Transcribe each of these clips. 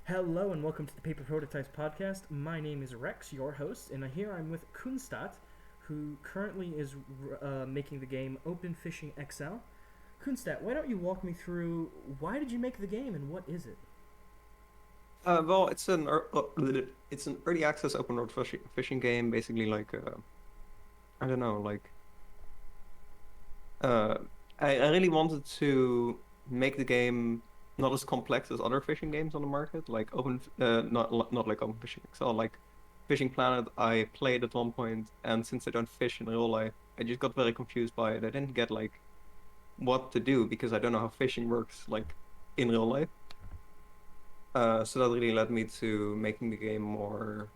Hello and welcome to the Paper Prototypes podcast. My name is Rex, your host, and here I'm with Kunstat, who currently is making the game Open Fishing XL. Kunstat, why don't you walk me through why did you make the game and what is it? Well, it's an early access open world fishing game, basically like I don't know, like uh, I really wanted to make the game not as complex as other fishing games on the market, like not like Open Fishing Excel, like Fishing Planet. I played at one point, and since I don't fish in real life, I just got very confused by it. I didn't get like what to do because I don't know how fishing works like in real life. So that really led me to making the game more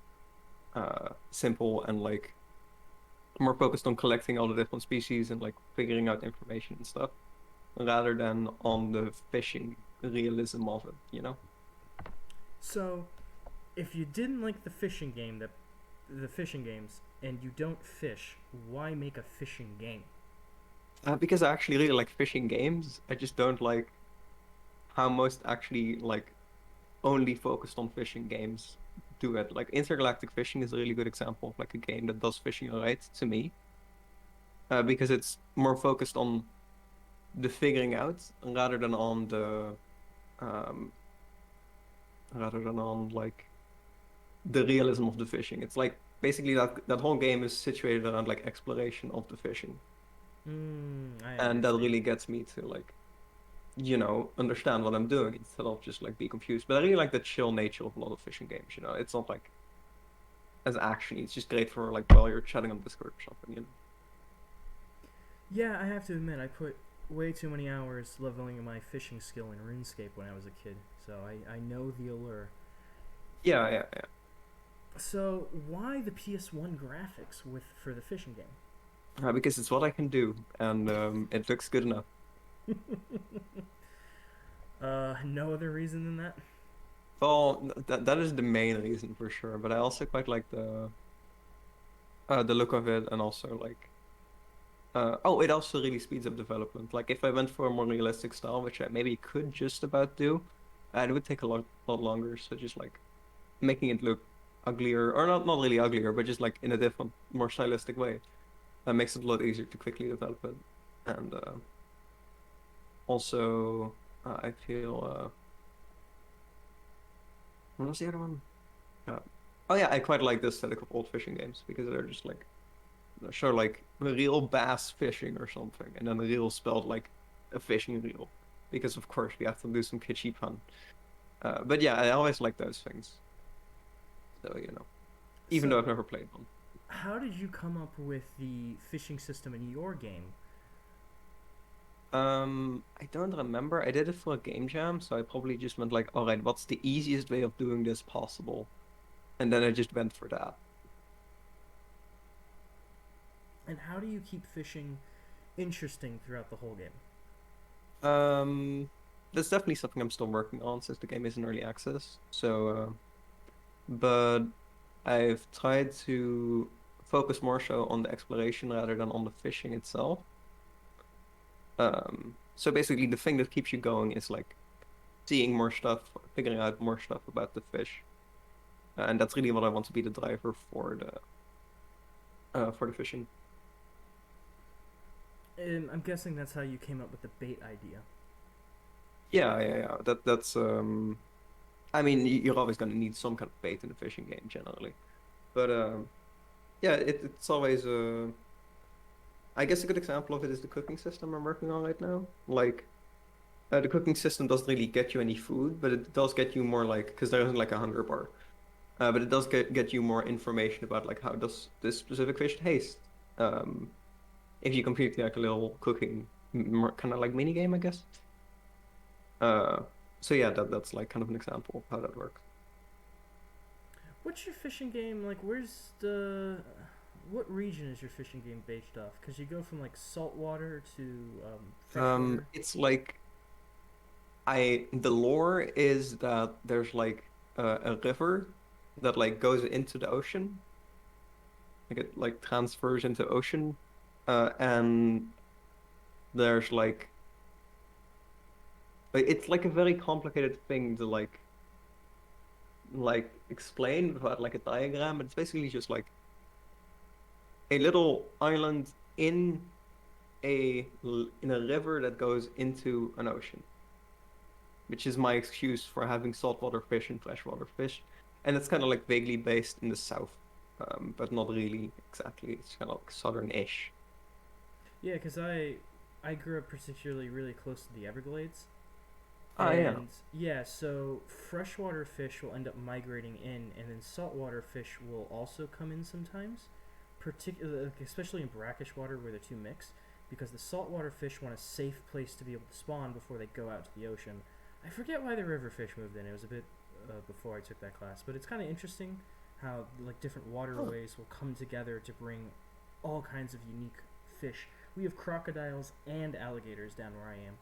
simple and like more focused on collecting all the different species and like figuring out information and stuff rather than on the fishing realism of it. So, if you didn't like the fishing games and you don't fish, why make a fishing game? Because I actually really like fishing games. I just don't like how most actually like only focused on fishing games do it. Like Intergalactic Fishing is a really good example of like a game that does fishing right to me, because it's more focused on the figuring out rather than on the um rather than on like the realism of the fishing. It's like basically that whole game is situated around like exploration of the fishing. I And that understand. really gets me to like, understand what I'm doing instead of just like be confused. But I really like the chill nature of a lot of fishing games. It's not like as actiony. It's just great for like while you're chatting on Discord or something. Yeah, I have to admit, I put way too many hours leveling my fishing skill in RuneScape when I was a kid, so I know the allure. Yeah, yeah, yeah. So why the PS1 graphics for the fishing game? Because it's what I can do and it looks good enough. No other reason than that. Well, that is the main reason for sure, but I also quite like the look of it and also like it also really speeds up development. Like if I went for a more realistic style, which I maybe could just about do, it would take a lot longer. So just like making it look uglier, or not really uglier, but just like in a different, more stylistic way, that makes it a lot easier to quickly develop it. And also, I feel what was the other one? Uh, oh yeah, I quite like the aesthetic of old fishing games because they're just like show like real bass fishing or something, and then reel spelled like a fishing reel, because of course we have to do some kitschy pun. But yeah, I always like those things. So even though So I've never played one. how did you come up with the fishing system in your game? I don't remember. I did it for a game jam, so I probably just went like, all right, what's the easiest way of doing this possible? And then I just went for that. And how do you keep fishing interesting throughout the whole game? Um, that's definitely something I'm still working on since the game is in early access. So, but I've tried to focus more so on the exploration rather than on the fishing itself. So basically the thing that keeps you going is like seeing more stuff, figuring out more stuff about the fish. And that's really what I want to be the driver for the fishing. I'm guessing that's how you came up with the bait idea. Yeah, yeah, yeah. That's I mean you're always gonna need some kind of bait in a fishing game generally. But yeah, it's always I guess a good example of it is the cooking system I'm working on right now. Like the cooking system doesn't really get you any food, but it does get you more like because there isn't like a hunger bar. But it does get you more information about like how does this specific fish taste. Um, if you complete like a little cooking kind of like mini game, I guess. Uh, so yeah, that's like kind of an example of how that works. What's your fishing game like? What region is your fishing game based off? Because you go from like saltwater to freshwater. It's like the lore is that there's like a river that like goes into the ocean, like it like transfers into ocean, and there's like it's like a very complicated thing to like. like explain without like a diagram, but it's basically just like a little island in a river that goes into an ocean, which is my excuse for having saltwater fish and freshwater fish, and it's kind of like vaguely based in the south, but not really exactly. It's kind of like southern-ish. Yeah, because I grew up particularly really close to the Everglades, Ah, yeah. and yeah, so freshwater fish will end up migrating in, and then saltwater fish will also come in sometimes, particularly especially in brackish water where the two mix, because the saltwater fish want a safe place to be able to spawn before they go out to the ocean. I forget why the river fish moved in. It was a bit before I took that class, but it's kind of interesting how like different Huh. waterways will come together to bring all kinds of unique fish. We have crocodiles and alligators down where I am.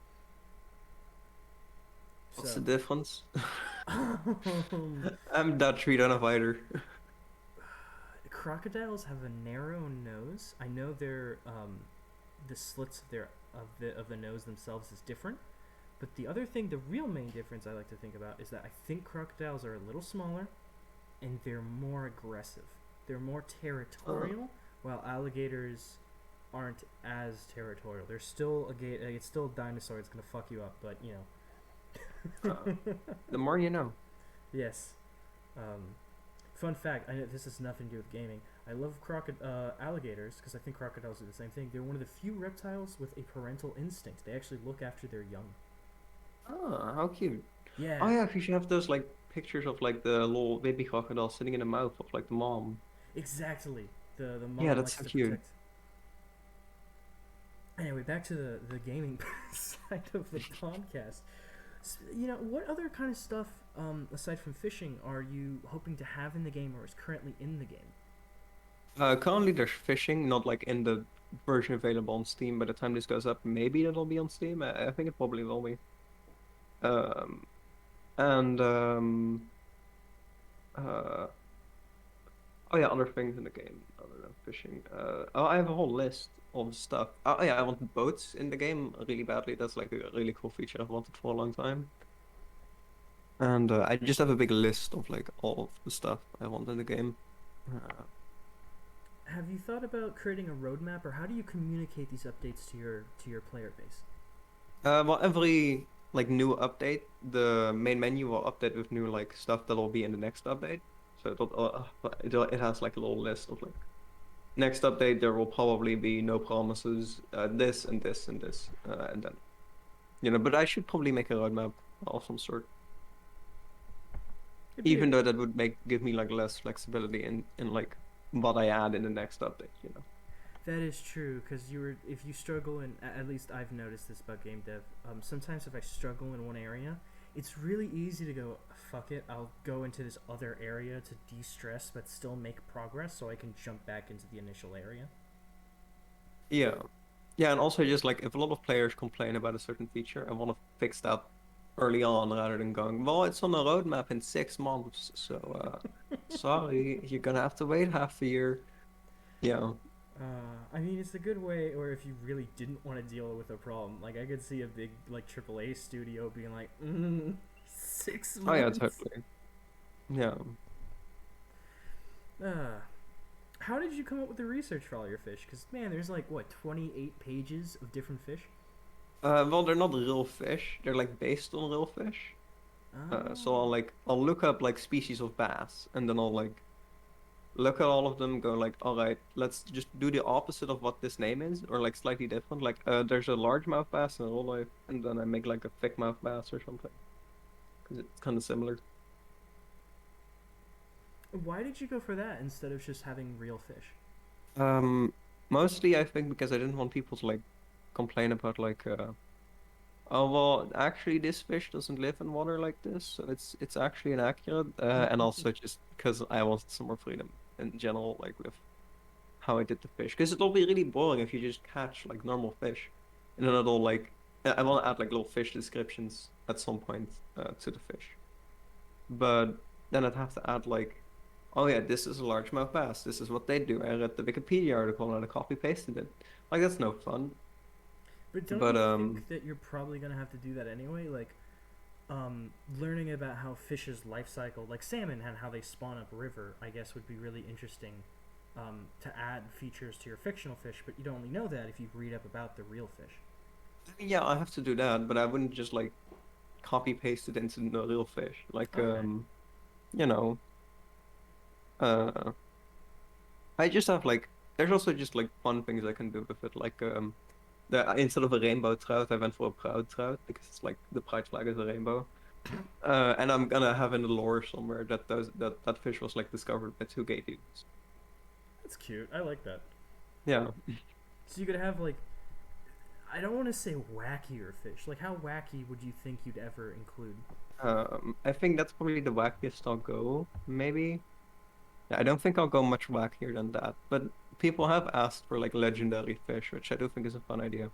What's the So, difference? um, I'm Dutch, we don't have either. crocodiles have a narrow nose. I know the slits of the nose themselves is different. But the other thing, the real main difference I like to think about is that I think crocodiles are a little smaller and they're more aggressive. They're more Oh, territorial, while alligators aren't as territorial. They're still it's still a dinosaur. It's gonna fuck you up, but you uh, know. the more you know. Yes. Um, Fun fact: I know this has nothing to do with gaming. I love alligators because I think crocodiles are the same thing. They're one of the few reptiles with a parental instinct. They actually look after their young. Oh, how cute. Oh Yeah, yeah, we should have those like pictures of like the little baby crocodile sitting in the mouth of like the mom. exactly. The Yeah, mom that's likes so to cute. protect. Anyway, back to the gaming side of the podcast. You know, what other kind of stuff aside from fishing are you hoping to have in the game or is currently in the game? Currently there's fishing, not like in the version available on Steam. By the time this goes up, maybe it'll be on Steam. I think it probably will be. Um, and uh, oh yeah, other things in the game other than fishing. Oh, I have a whole list of stuff. Oh yeah, I want boats in the game really badly. That's like a really cool feature I've wanted for a long time. And I just have a big list of like all of the stuff I want in the game. Uh, Have you thought about creating a roadmap, or how do you communicate these updates to your player base? well, every like new update, the main menu will update with new like stuff that'll be in the next update. So it has like a little list of like next update there will probably be no promises, this and this and this, and then But I should probably make a roadmap of some sort, It'd be even though that would make give me like less flexibility in like what I add in the next update. that is true because if you struggle in at least I've noticed this about game dev. Sometimes if I struggle in one area, it's really easy to go fuck it. I'll go into this other area to de-stress but still make progress, so I can jump back into the initial area. Yeah. Yeah, and also just like if a lot of players complain about a certain feature, I want to fix that early on rather than going, well, it's on the roadmap in 6 months, so sorry, you're gonna have to wait half a year. Yeah. I mean, it's a good way, or if you really didn't want to deal with a problem, like I could see a big like AAA studio being like, 6 Oh yeah, months. totally. Yeah. Uh, how did you come up with the research for all your fish? Because man, there's like what 28 pages of different fish. Well, they're not real fish. They're like based on real fish. So Oh, I'll look up like species of bass, and then I'll like look at all of them, go like, all right, let's just do the opposite of what this name is, or like slightly different. Like, there's a largemouth bass and a walleye, and then I make like a thickmouth bass or something, because it's kind of similar. why did you go for that instead of just having real fish? Um, Mostly I think because I didn't want people to like complain about like, oh well, actually this fish doesn't live in water like this, so it's actually inaccurate. And also just because I wanted some more freedom in general, like with how I did the fish, because it'll be really boring if you just catch like normal fish, and then it'll like I want to add like little fish descriptions at some point to the fish, but then I'd have to add like, oh yeah, this is a largemouth bass. This is what they do. I read the Wikipedia article and I copy pasted it. Like that's no fun. But don't But you think that you're probably gonna have to do that anyway? Like, learning about how fish's life cycle, like salmon and how they spawn up river, I guess would be really interesting to add features to your fictional fish, but you'd only know that if you read up about the real fish. Yeah, I have to do that, but I wouldn't just like copy paste it into the real fish. Like, Okay. you know, uh, I just have like, there's also just like fun things I can do with it. Like, instead of a rainbow trout, I went for a proud trout because it's like the pride flag is a rainbow. And I'm gonna have in the lore somewhere that that fish was like discovered by two gay dudes. That's cute. I like that. Yeah. So you could have like, I don't want to say wackier fish. Like how wacky would you think you'd ever include? I think that's probably the wackiest I'll go, maybe. Yeah, I don't think I'll go much wackier than that, but people have asked for like legendary fish, which I do think is a fun idea.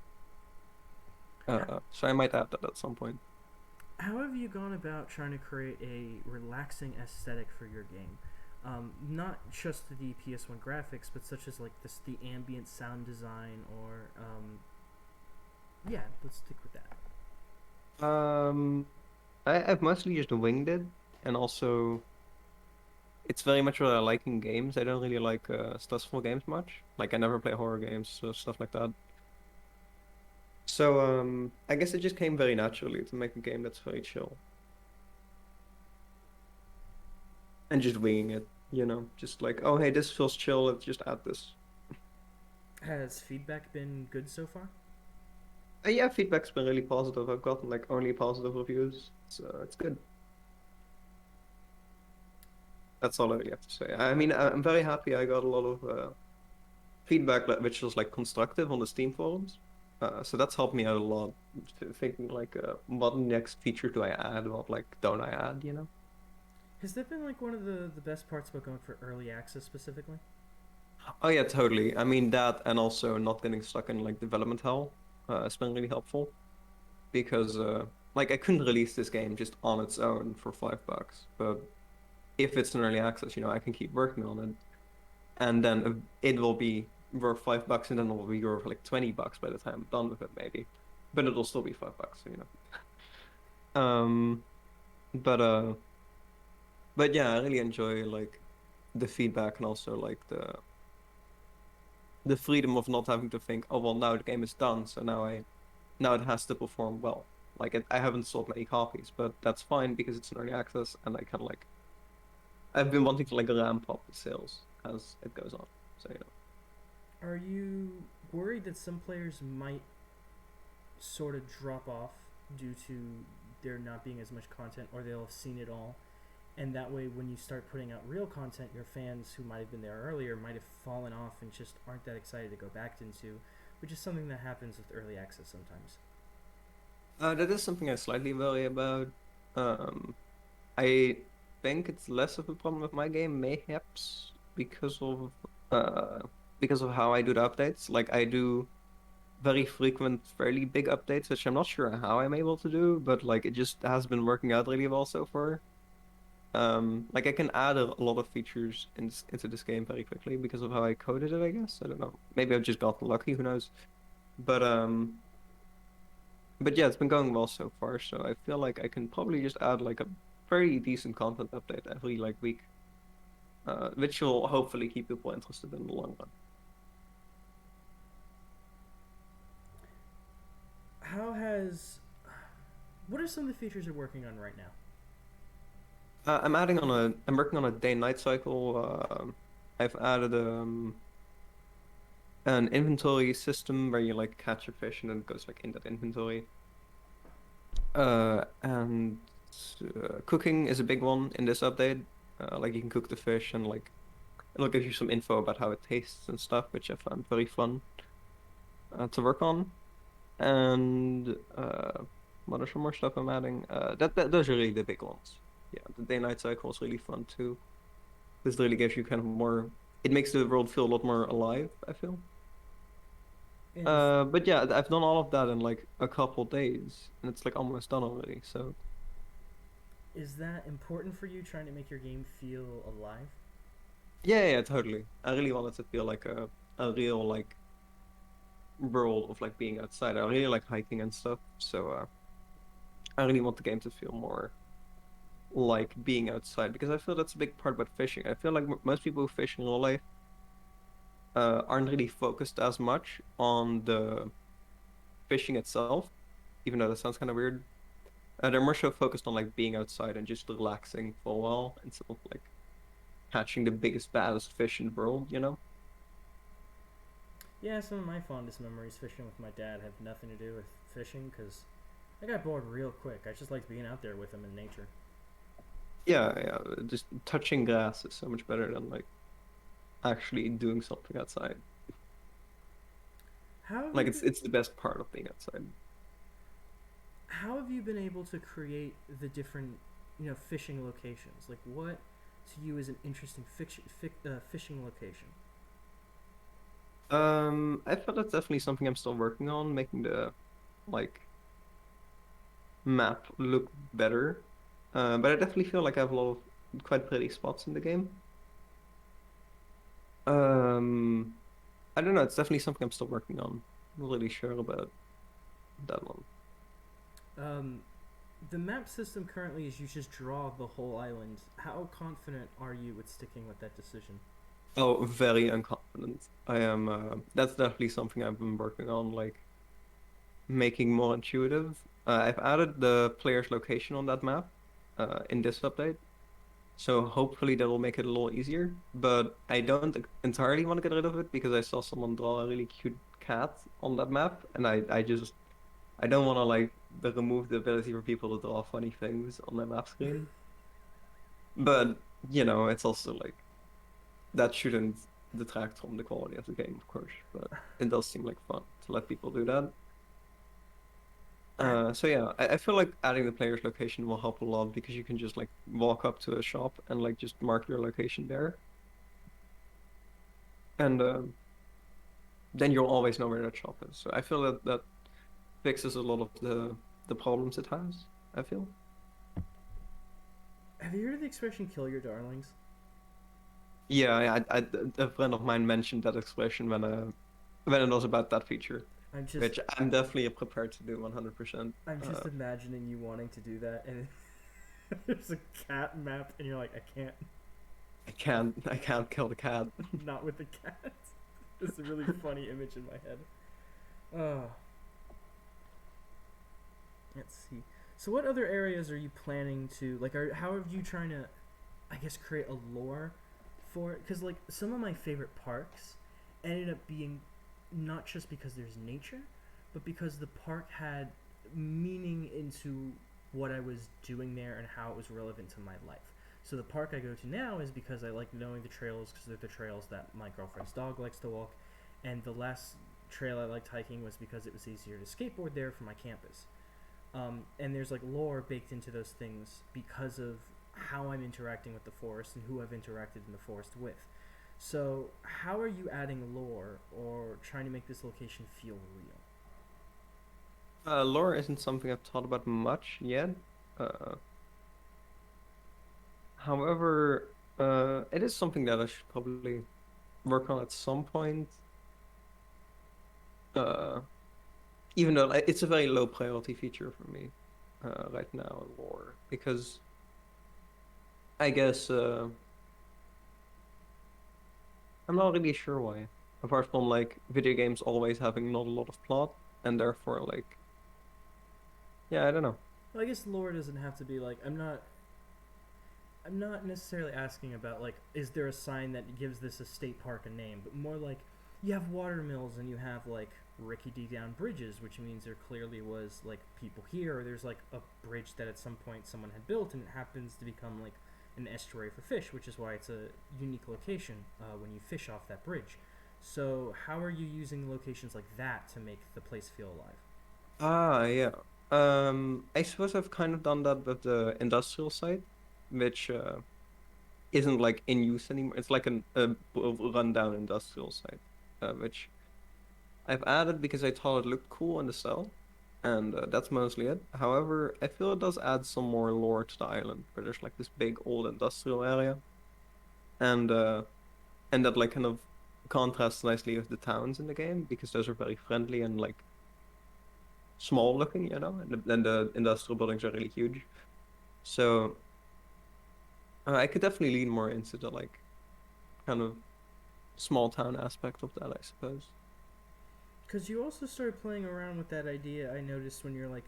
How, So I might add that at some point. how have you gone about trying to create a relaxing aesthetic for your game? Not just the PS1 graphics, but such as like this, the ambient sound design, or yeah, let's stick with that. Um, I've mostly just winged it, and also it's very much what I like in games. I don't really like stressful games much. Like I never play horror games, so stuff like that. So I guess it just came very naturally to make a game that's very chill and just winging it. Just like, oh hey, this feels chill. Let's just add this. Has feedback been good so far? Yeah, feedback's been really positive. I've gotten like only positive reviews, so it's good. That's all I really have to say. I mean, I'm very happy. I got a lot of feedback which was like constructive on the Steam forums. So that's helped me out a lot. Thinking like, what next feature do I add? What like don't I add? Has that been like one of the best parts about going for early access specifically? Oh yeah, totally. I mean that, and also not getting stuck in like development hell. It's been really helpful because like I couldn't release this game just on its own for $5, but if it's an early access, I can keep working on it, and then it will be worth $5, and then it will be worth like $20 by the time I'm done with it, maybe. But it'll still be $5, Um, but yeah, I really enjoy like the feedback and also like the freedom of not having to think, oh well, now the game is done, so now it has to perform well. Like I haven't sold many copies, but that's fine because it's an early access, and I kind of like I've been wanting to like ramp up the sales as it goes on. So. Are you worried that some players might sort of drop off due to there not being as much content, or they'll have seen it all, and that way when you start putting out real content, your fans who might have been there earlier might have fallen off and just aren't that excited to go back into, which is something that happens with early access sometimes. That is something I slightly worry about. Um, I think it's less of a problem with my game, mayhaps uh because of how I do the updates. Like I do very frequent, fairly big updates, which I'm not sure how I'm able to do, but like it just has been working out really well so far. Like I can add a lot of features into this game very quickly because of how I coded it, I guess. I don't know. Maybe I've just gotten lucky, who knows? But yeah, it's been going well so far, so I feel like I can probably just add like a very decent content update every like week, which will hopefully keep people interested in the long run. How has what are some of the features you're working on right now? I'm working on a day-night cycle. I've added an inventory system where you like catch a fish and then it goes like in that inventory. And cooking is a big one in this update. Like you can cook the fish and like it'll give you some info about how it tastes and stuff, which I found very fun to work on. And what are some more stuff I'm adding? Those are really the big ones. Yeah, the day-night cycle is really fun too. This really gives you kind of more. It makes the world feel a lot more alive, I feel. And is But yeah, I've done all of that in like a couple days, and it's like almost done already. So is that important for you trying to make your game feel alive? yeah, totally. I really wanted to feel like a real like world of like being outside. I really like hiking and stuff. So I really want the game to feel more like being outside because I feel that's a big part about fishing. I feel like most people who fish in real life aren't really focused as much on the fishing itself, even though that sounds kind of weird. They're more so focused on like being outside and just relaxing for a while instead of like catching the biggest, baddest fish in the world, you know? Yeah, some of my fondest memories fishing with my dad have nothing to do with fishing because I got bored real quick. I just liked being out there with him in nature. Yeah, yeah. Just touching grass is so much better than like actually doing something outside. How have Like you been, it's the best part of being outside. how have you been able to create the different, fishing locations? Like, what to you is an interesting fishing location? I feel that's definitely something I'm still working on, making the like map look better. But I definitely feel like I have a lot of quite pretty spots in the game. Um, I don't know. It's definitely something I'm still working on. Not really sure about that one. Um, the map system currently is you just draw the whole island. How confident are you with sticking with that decision? Oh, very unconfident. I am. That's definitely something I've been working on, like making more intuitive. I've added the player's location on that map in this update, so hopefully that will make it a little easier. But I don't entirely want to get rid of it because I saw someone draw a really cute cat on that map, and I don't want to like remove the ability for people to draw funny things on their map screen. But it's also like that shouldn't detract from the quality of the game, of course. But it does seem like fun to let people do that. I, So yeah, I feel like adding the player's location will help a lot because you can just like walk up to a shop and like just mark your location there, and then you'll always know where that shop is. So I feel that that fixes a lot of the problems it has. I feel. have you heard of the expression "kill your darlings"? Yeah, a friend of mine mentioned that expression when it was about that feature, I'm just which I'm definitely prepared to do 100%. I'm just imagining you wanting to do that, and there's a cat map, and you're like, I can't, I can't kill the cat. not with the cat. It's a really funny image in my head. Oh, let's see. So, what other areas are you planning to like? How are you trying to, I guess, create a lore for it? Because like some of my favorite parks ended up being not just because there's nature, but because the park had meaning into what I was doing there and how it was relevant to my life. So the park I go to now is because I like knowing the trails because they're the trails that my girlfriend's dog likes to walk, and the last trail I liked hiking was because it was easier to skateboard there for my campus. And there's like lore baked into those things because of how I'm interacting with the forest and who I've interacted in the forest with. So, how are you adding lore or trying to make this location feel real? Lore isn't something I've thought about much yet. Uh, However, it is something that I should probably work on at some point. Uh, Even though like, it's a very low priority feature for me right now in lore because I guess I'm not really sure why. Apart from like video games always having not a lot of plot and therefore like yeah, I don't know. Well, I guess lore doesn't have to be like I'm not necessarily asking about like is there a sign that gives this a state park a name, but more like you have water mills and you have like rickety down bridges, which means there clearly was like people here, or there's like a bridge that at some point someone had built and it happens to become like an estuary for fish, which is why it's a unique location when you fish off that bridge. So how are you using locations like that to make the place feel alive? Ah, yeah. I suppose I've kind of done that with the industrial site, which isn't like in use anymore. It's like a rundown industrial site, which I've added because I thought it looked cool in the cell, and that's mostly it. However, I feel it does add some more lore to the island, where there's like this big old industrial area, and uh, and that like kind of contrasts nicely with the towns in the game because those are very friendly and like small looking, and the industrial buildings are really huge. So I could definitely lean more into the like kind of small town aspect of that, I suppose. Because you also started playing around with that idea. I noticed when you're like,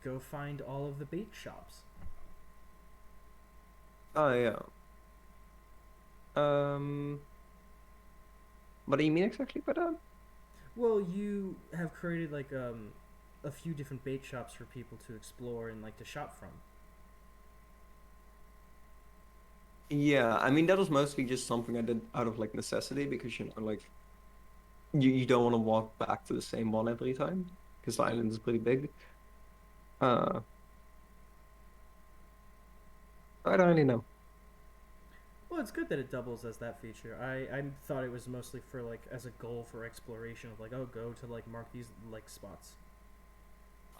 go find all of the bait shops. Oh yeah. What do you mean exactly by that? Well, you have created like a few different bait shops for people to explore and like to shop from. Yeah, I mean that was mostly just something I did out of like necessity because like you don't want to walk back to the same one every time because the island is pretty big. Uh, I don't really know. Well, it's good that it doubles as that feature. I thought it was mostly for like as a goal for exploration of like, oh, go to like mark these like spots.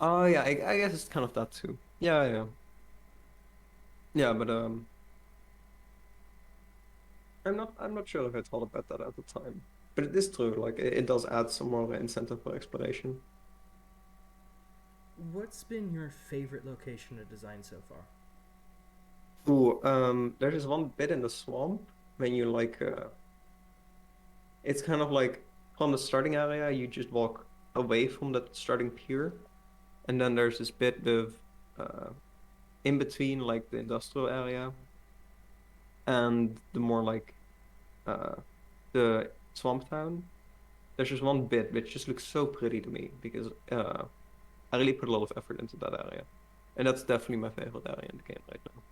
Oh yeah, I guess it's kind of that too. Yeah, yeah, yeah. But I'm not sure if I thought about that at the time. But it is true. Like it does add some more incentive for exploration. What's been your favorite location to design so far? Ooh, there's this one bit in the swamp when you like it's kind of like from the starting area, you just walk away from the starting pier, and then there's this bit of uh in between like the industrial area and the more like uh the swamp town. There's just one bit which just looks so pretty to me because I really put a lot of effort into that area. And that's definitely my favorite area in the game right now.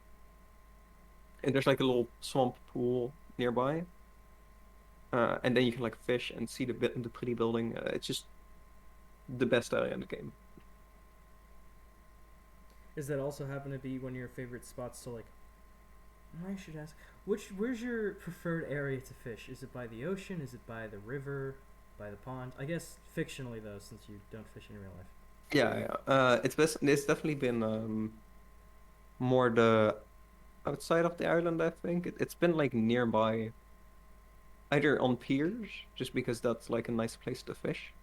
And there's like a little swamp pool nearby. And then you can like fish and see the pretty building. It's just the best area in the game. Is that also happen to be one of your favorite spots to like? I should ask. Where's your preferred area to fish? Is it by the ocean? Is it by the river? By the pond? I guess fictionally though, since you don't fish in real life. Yeah, yeah. It's definitely been more the outside of the island, I think. It's been like nearby, either on piers, just because that's like a nice place to fish.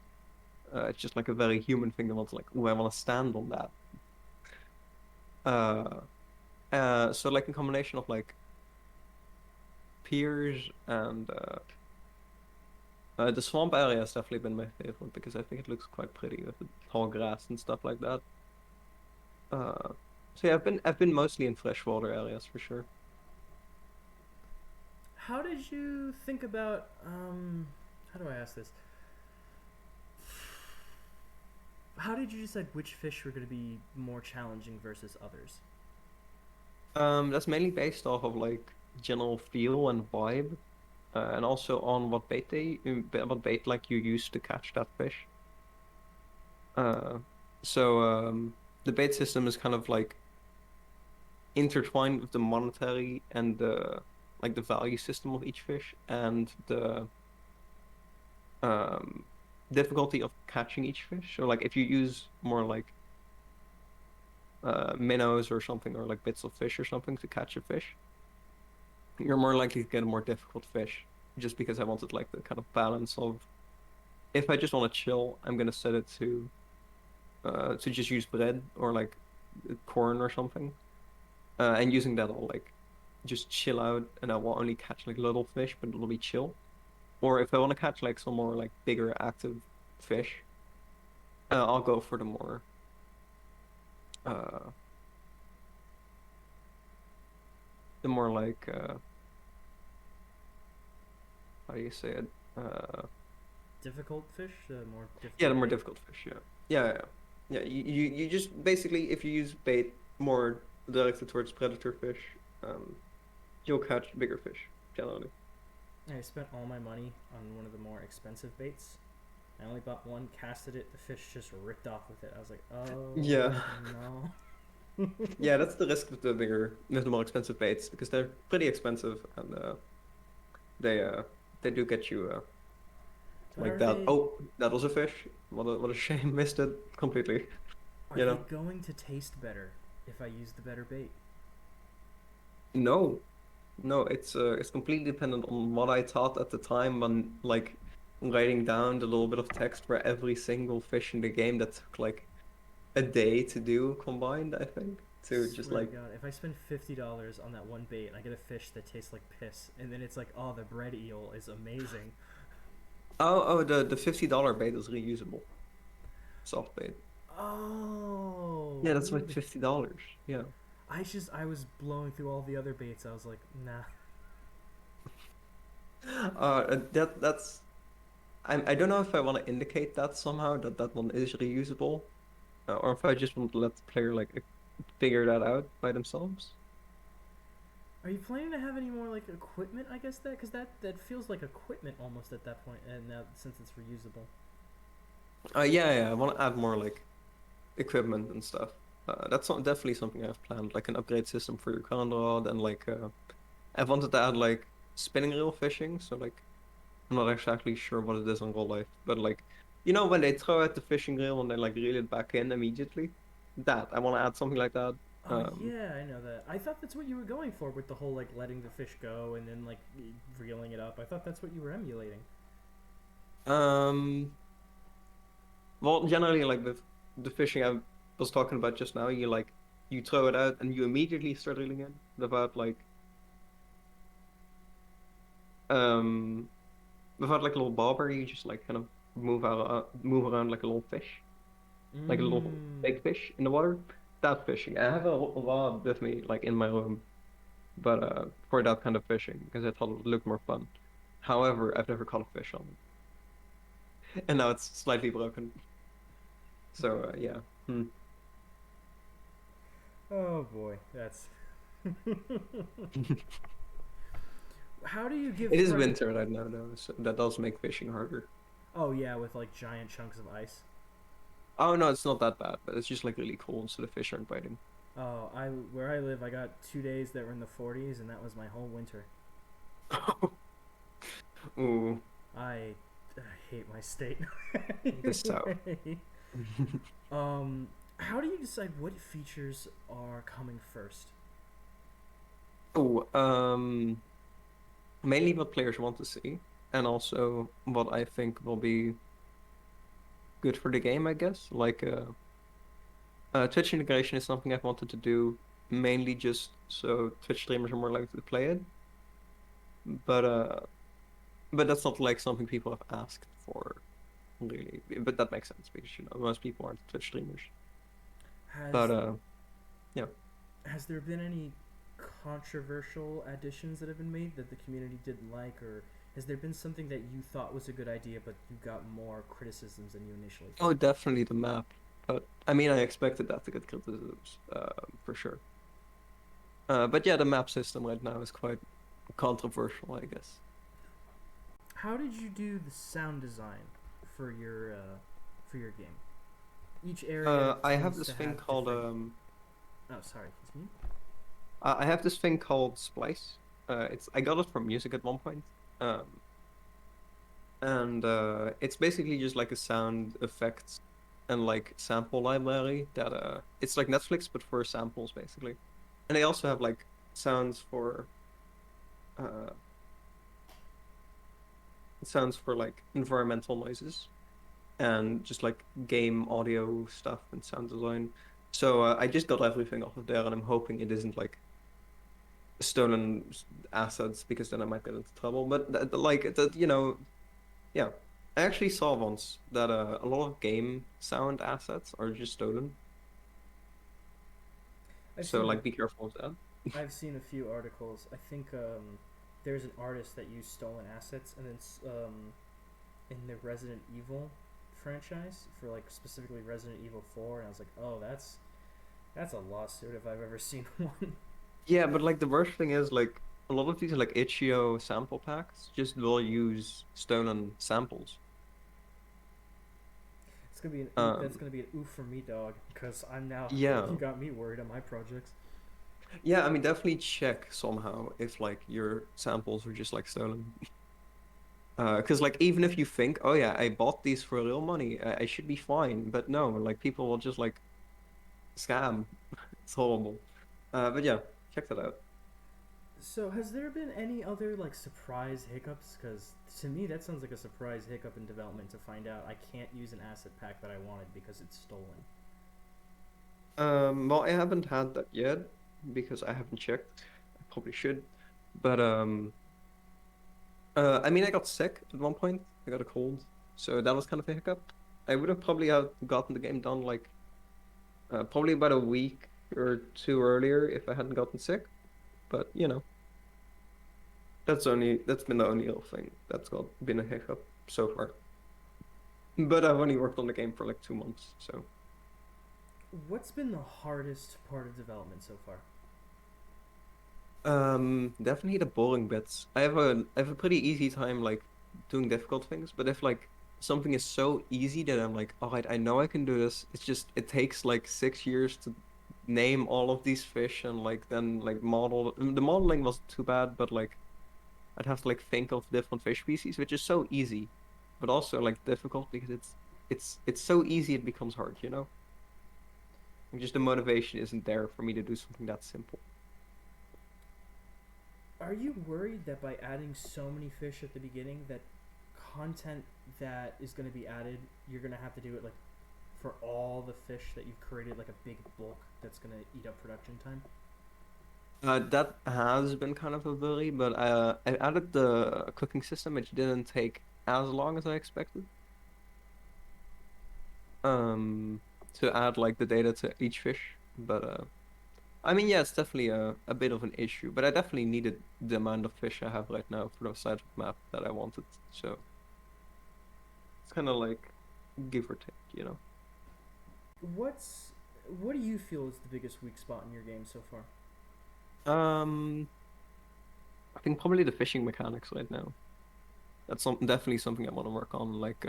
It's just like a very human thing that wants like, oh, I want to stand on that. Uh, so like a combination of like piers and the swamp area has definitely been my favorite because I think it looks quite pretty with the tall grass and stuff like that. Uh, so yeah, I've been mostly in freshwater areas for sure. How did you think about how do I ask this? How did you decide which fish were going to be more challenging versus others? That's mainly based off of like general feel and vibe, and also on what bait like you use to catch that fish. Uh, so the bait system is kind of like intertwined with the monetary and the like the value system of each fish and the um difficulty of catching each fish. So like if you use more like minnows or something or like bits of fish or something to catch a fish, you're more likely to get a more difficult fish. Just because I wanted like the kind of balance of if I just want to chill, I'm gonna set it to just use bread or like corn or something. And using that I'll like just chill out and I will only catch like little fish, but it'll be chill. Or if I want to catch like some more like bigger active fish, I'll go for uh the more like how do you say it? Difficult fish, more Yeah, difficult the more bait. difficult fish. Yeah, yeah, yeah. Yeah, you just basically if you use bait more directed towards predator fish, um, you'll catch bigger fish generally. I spent all my money on one of the more expensive baits. I only bought one, casted it, the fish just ripped off with it. I was like, oh Yeah, no. yeah, that's the risk with the more expensive baits because they're pretty expensive and they uh they do get you But like that. Oh, that was a fish. What a shame, missed it completely. are You they know. going to taste better if I use the better bait? No, no, it's completely dependent on what I thought at the time when like writing down the little bit of text for every single fish in the game that took like a day to do combined, I think. To just Swear to like, God, if I spend $50 on that one bait and I get a fish that tastes like piss, and then it's like, oh, the bread eel is amazing. the $50 bait is reusable. Soft bait. Oh, Yeah, that's like really? $50. Yeah. I was blowing through all the other baits. I was like, nah. That's I don't know if I want to indicate that somehow that that one is reusable, or if I just want to let the player like figure that out by themselves. Are you planning to have any more like equipment? I guess that because that feels like equipment almost at that point, and now since it's reusable. Yeah, I want to add more like equipment and stuff. Definitely something I've planned, like an upgrade system for your current rod, and like I wanted to add like spinning reel fishing. So like I'm not exactly sure what it is in real life, but like when they throw out the fishing reel and they like reel it back in immediately. That I want to add something like that. Oh yeah, I know that. I thought that's what you were going for with the whole like letting the fish go and then like reeling it up. I thought that's what you were emulating. Um, well, generally, like with the fishing I was talking about just now, you throw it out and you immediately start reeling in without um without like a little bobber. You just like kind of move around like a little fish, like a little Mmm. big fish in the water. That fishing. I have a rod with me like in my room, but for that kind of fishing because I thought it looked more fun. However, I've never caught a fish on it, and now it's slightly broken. So yeah. Hmm. Oh boy, that's. How do you give It is credit? winter right now, though, so that does make fishing harder. Oh yeah, with like giant chunks of ice. Oh no, it's not that bad, but it's just like really cold, so the fish aren't biting. Oh, I where I live, I got 2 days that were in the 40s, and that was my whole winter. Ooh, I, I hate my state. this tough. Anyway, how do you decide what features are coming first? Oh, mainly what players want to see, and also what I think will be good for the game, I guess. Like, Twitch integration is something I've wanted to do mainly just so Twitch streamers are more likely to play it. But that's not like something people have asked for, really. But that makes sense because most people aren't Twitch streamers. But Has yeah. has there been any controversial additions that have been made that the community didn't like, or has there been something that you thought was a good idea but you got more criticisms than you initially Oh, thought? definitely the map. But I mean, I expected that to get criticisms, for sure. But yeah, the map system right now is quite controversial, I guess. How did you do the sound design for your game? Each area I have tends this to thing have called different. Oh, sorry, continue. I have this thing called Splice. I got it from music at one point. Um, and it's basically just like a sound effects and like sample library that it's like Netflix but for samples basically. And they also have like sounds for uh like environmental noises and just like game audio stuff and sound design. So I just got everything off of there, and I'm hoping it isn't like stolen assets because then I might get into trouble. But like that, yeah. I actually saw once that a lot of game sound assets are just stolen. I've So seen a like, be careful of that. I've seen a few articles. I think there's an artist that used stolen assets, and then in the Resident Evil franchise for like specifically Resident Evil 4, and I was like, oh, that's a lawsuit if I've ever seen one. Yeah, but like the worst thing is like a lot of these like itch.io sample packs just will use stolen samples. It's gonna be an oof, that's Um, gonna be an oof for me, dog, because I'm now you yeah. got me worried on my projects. Yeah, I mean definitely check somehow if like your samples were just like stolen. 'Cause like even if you think, oh yeah, I bought these for real money, I should be fine. But no, like people will just like scam. It's horrible. But yeah, check that out. So, has there been any other like surprise hiccups? Because to me, that sounds like a surprise hiccup in development to find out I can't use an asset pack that I wanted because it's stolen. Well, I haven't had that yet because I haven't checked. I probably should. But I mean, I got sick at one point. I got a cold, so that was kind of a hiccup. I would have probably have gotten the game done like probably about a week or two earlier if I hadn't gotten sick. But you know, that's been the only real thing that's got been a hiccup so far. But I've only worked on the game for like 2 months, so What's been the hardest part of development so far? definitely the boring bits. I have a pretty easy time like doing difficult things, but if like something is so easy that I'm like, all right, I know I can do this. It's just it takes like 6 years to name all of these fish and like then like model. The modeling wasn't too bad, but like I'd have to like think of different fish species, which is so easy, but also like difficult because it's so easy it becomes hard, you know? Like, just the motivation isn't there for me to do something that simple. Are you worried that by adding so many fish at the beginning, that content that is going to be added, you're going to have to do it like for all the fish that you've created, like a big bulk that's going to eat up production time? That has been kind of a worry, but I added the cooking system, which didn't take as long as I expected. Um, to add like the data to each fish, but I mean, yeah, it's definitely a bit of an issue, but I definitely needed the amount of fish I have right now for the size of map that I wanted, so it's kind of like give or take, you know. What's what do you feel is the biggest weak spot in your game so far? Um, I think probably the fishing mechanics right now. That's definitely something I want to work on, like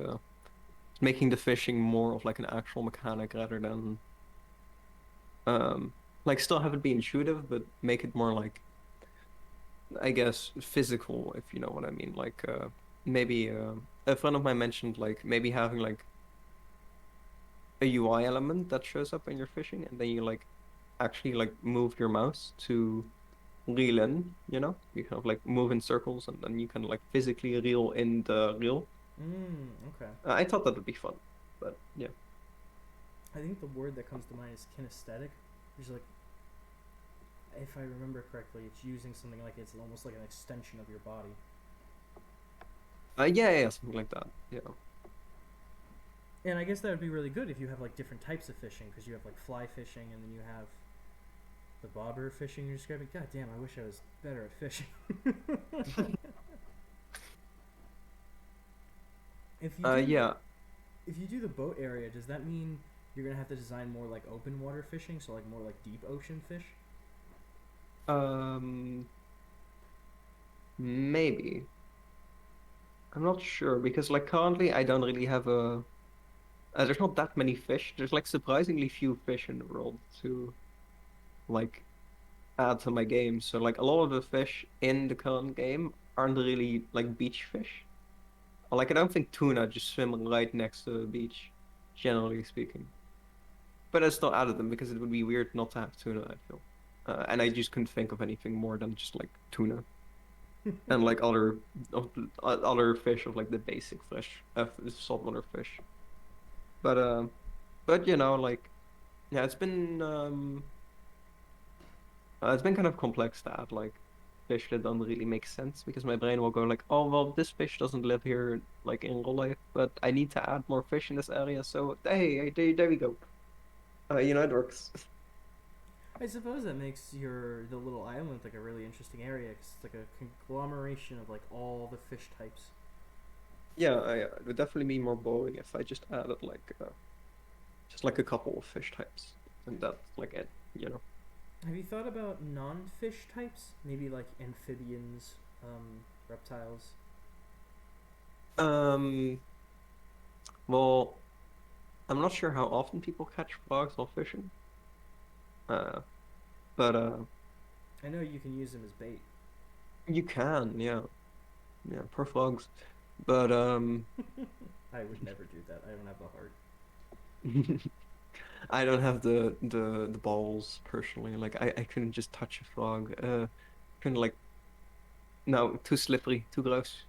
making the fishing more of like an actual mechanic rather than um like still have it be intuitive, but make it more like I guess physical, if you know what I mean. Like maybe a friend of mine mentioned like maybe having like a UI element that shows up when you're fishing, and then you like actually like move your mouse to reel in, you know? You kind of like move in circles and then you can like physically reel in the reel. Okay. I thought that would be fun, but yeah. I think the word that comes to mind is kinesthetic, which is like, if I remember correctly, it's using something like it's almost like an extension of your body. Yeah, something like that. Yeah. And I guess that would be really good if you have like different types of fishing, because you have like fly fishing and then you have the bobber fishing you're describing. God damn, I wish I was better at fishing. if you do Yeah. if you do the boat area, does that mean you're gonna have to design more like open water fishing, so like more like deep ocean fish? Um, maybe. I'm not sure because like currently I don't really have a there's not that many fish. There's like surprisingly few fish in the world to like add to my game. So like a lot of the fish in the current game aren't really like beach fish. Like I don't think tuna just swim right next to the beach, generally speaking. But I still added them because it would be weird not to have tuna, I feel. And I just couldn't think of anything more than just like tuna and like other fish of like the basic fish, saltwater fish. But but you know, like yeah, it's been kind of complex to add like fish that don't really make sense because my brain will go like, oh well, this fish doesn't live here like in real life, but I need to add more fish in this area. So hey, there we go. You know, it works. I suppose that makes your the little island like a really interesting area. 'Cause it's like a conglomeration of like all the fish types. Yeah, it would definitely be more boring if I just added like just like a couple of fish types, and that's like it, you know. Have you thought about non-fish types? Maybe like amphibians, reptiles. Um, well, I'm not sure how often people catch frogs while fishing. Uh, but I know you can use them as bait. you can, yeah, yeah, per frogs. But I would never do that. I don't have the heart. I don't have the balls personally. Like I couldn't just touch a frog. Couldn't like No, too slippery, too gross.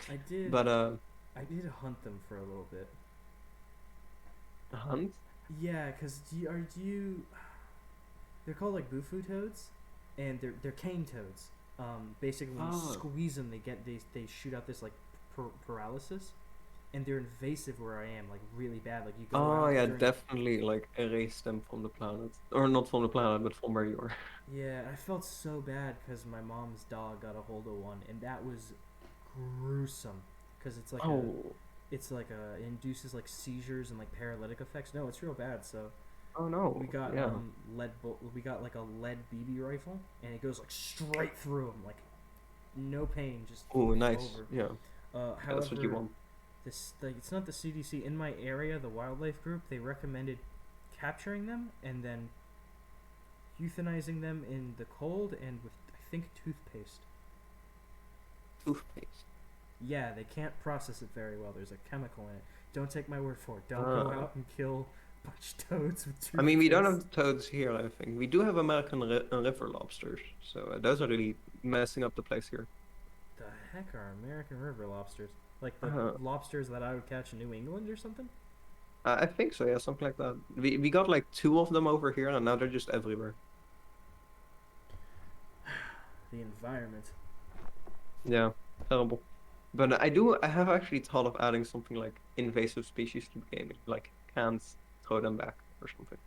I did. But I did hunt them for a little bit. hunt? Yeah, cause do you? They're called like bufu toads, and they're cane toads. Basically, when you Oh. squeeze them, they shoot out this like paralysis, and they're invasive where I am, like really bad. Like you go Oh out yeah, during. definitely like erase them from the planet. Or not from the planet, but from where you are. Yeah, I felt so bad because my mom's dog got a hold of one, and that was gruesome. Because Oh. it's like it induces like seizures and like paralytic effects. No, it's real bad. So Oh we no. got Yeah. we got like a lead BB rifle, and it goes like straight through him, like no pain, just Oh, nice. over. Yeah. That's what you However, want. this like it's not the CDC in my area. The wildlife group they recommended capturing them and then euthanizing them in the cold and with I think toothpaste. Toothpaste. Yeah, they can't process it very well. There's a chemical in it. Don't take my word for it. Don't go Ah. out and kill a bunch of toads with I mean, we don't toothpaste. have toads here, I think. We do have American river lobsters, so those are really messing up the place here. The heck are American river lobsters? Like the Uh, lobsters that I would catch in New England or something? I think so, yeah, something like that. We got like two of them over here, and now they're just everywhere. The environment. Yeah, terrible. But I have actually thought of adding something like invasive species to the game, like can't throw them back or something.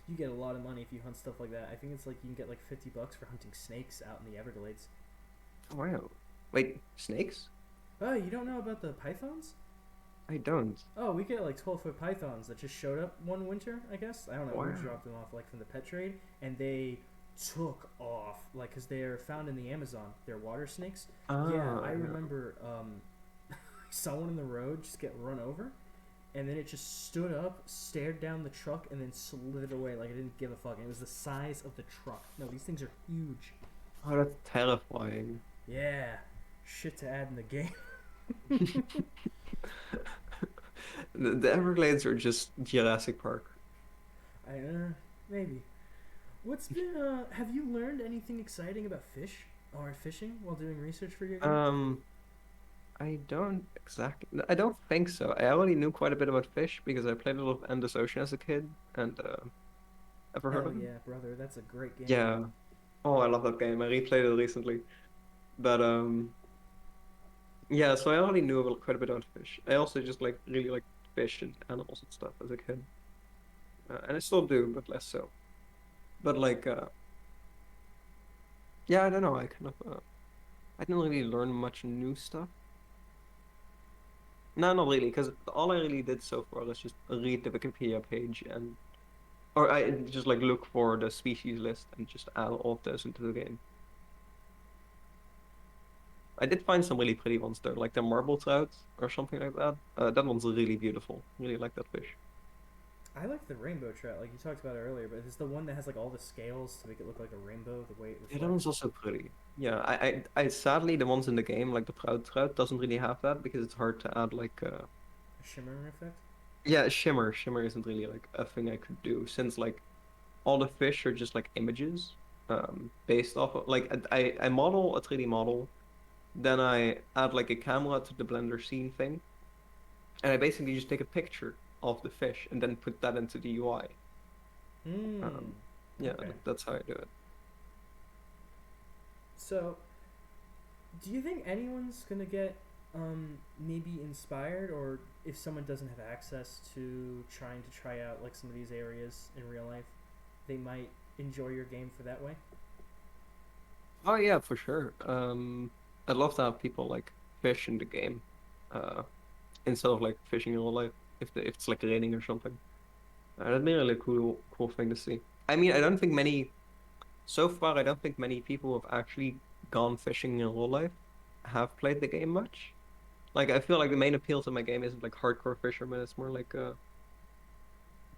You get a lot of money if you hunt stuff like that. I think it's like you can get like $50 for hunting snakes out in the Everglades. Wow. Wait, snakes? Oh, you don't know about the pythons? I don't. Oh, we get like 12-foot pythons that just showed up one winter, I guess. I don't know. We Wow. dropped them off like from the pet trade, and they took off. Like, because they're found in the Amazon. They're water snakes. Yeah, Ah, I yeah. remember someone in the road just get run over, and then it just stood up, stared down the truck, and then slithered away like it didn't give a fuck. And it was the size of the truck. No, these things are huge. Oh, that's terrifying. Yeah, shit to add in the game. The Everglades are just Jurassic Park. I maybe. What's been have you learned anything exciting about fish or fishing while doing research for your game? Um, I don't think so. I already knew quite a bit about fish because I played a lot of Endless Ocean as a kid, and ever heard Hell of it? yeah, brother, that's a great game. Yeah. Oh, I love that game. I replayed it recently. But yeah, so I already knew quite a bit about fish. I also just like really like fish and animals and stuff as a kid. And I still do, but less so. But like yeah, I don't know. I didn't really learn much new stuff. No, not really, because all I really did so far is just read the Wikipedia page and or I just like look for the species list and just add all of those into the game. I did find some really pretty ones though, like the marble trout or something like that. That one's really beautiful. Really like that fish. I like the rainbow trout, like you talked about it earlier, but it's the one that has like all the scales to make it look like a rainbow, the way it Yeah, that reflects. one's also pretty. Yeah, I sadly the ones in the game, like the proud trout, doesn't really have that because it's hard to add like A shimmering effect. yeah, shimmer. Shimmer isn't really like a thing I could do since like all the fish are just like images based off of like I model a 3D model, then I add like a camera to the Blender scene thing, and I basically just take a picture of the fish and then put that into the UI. Hmm. Um, yeah, Okay. that's how I do it. So, do you think anyone's gonna get maybe inspired, or if someone doesn't have access to trying to try out like some of these areas in real life, they might enjoy your game for that way? Oh yeah, for sure. I'd love to have people like fish in the game, uh, instead of like fishing in real life if it's like raining or something. That'd be a really cool thing to see. I mean, I don't think many so far. I don't think many people who have actually gone fishing in real life have played the game much. Like I feel like the main appeal to my game isn't like hardcore fishermen. It's more like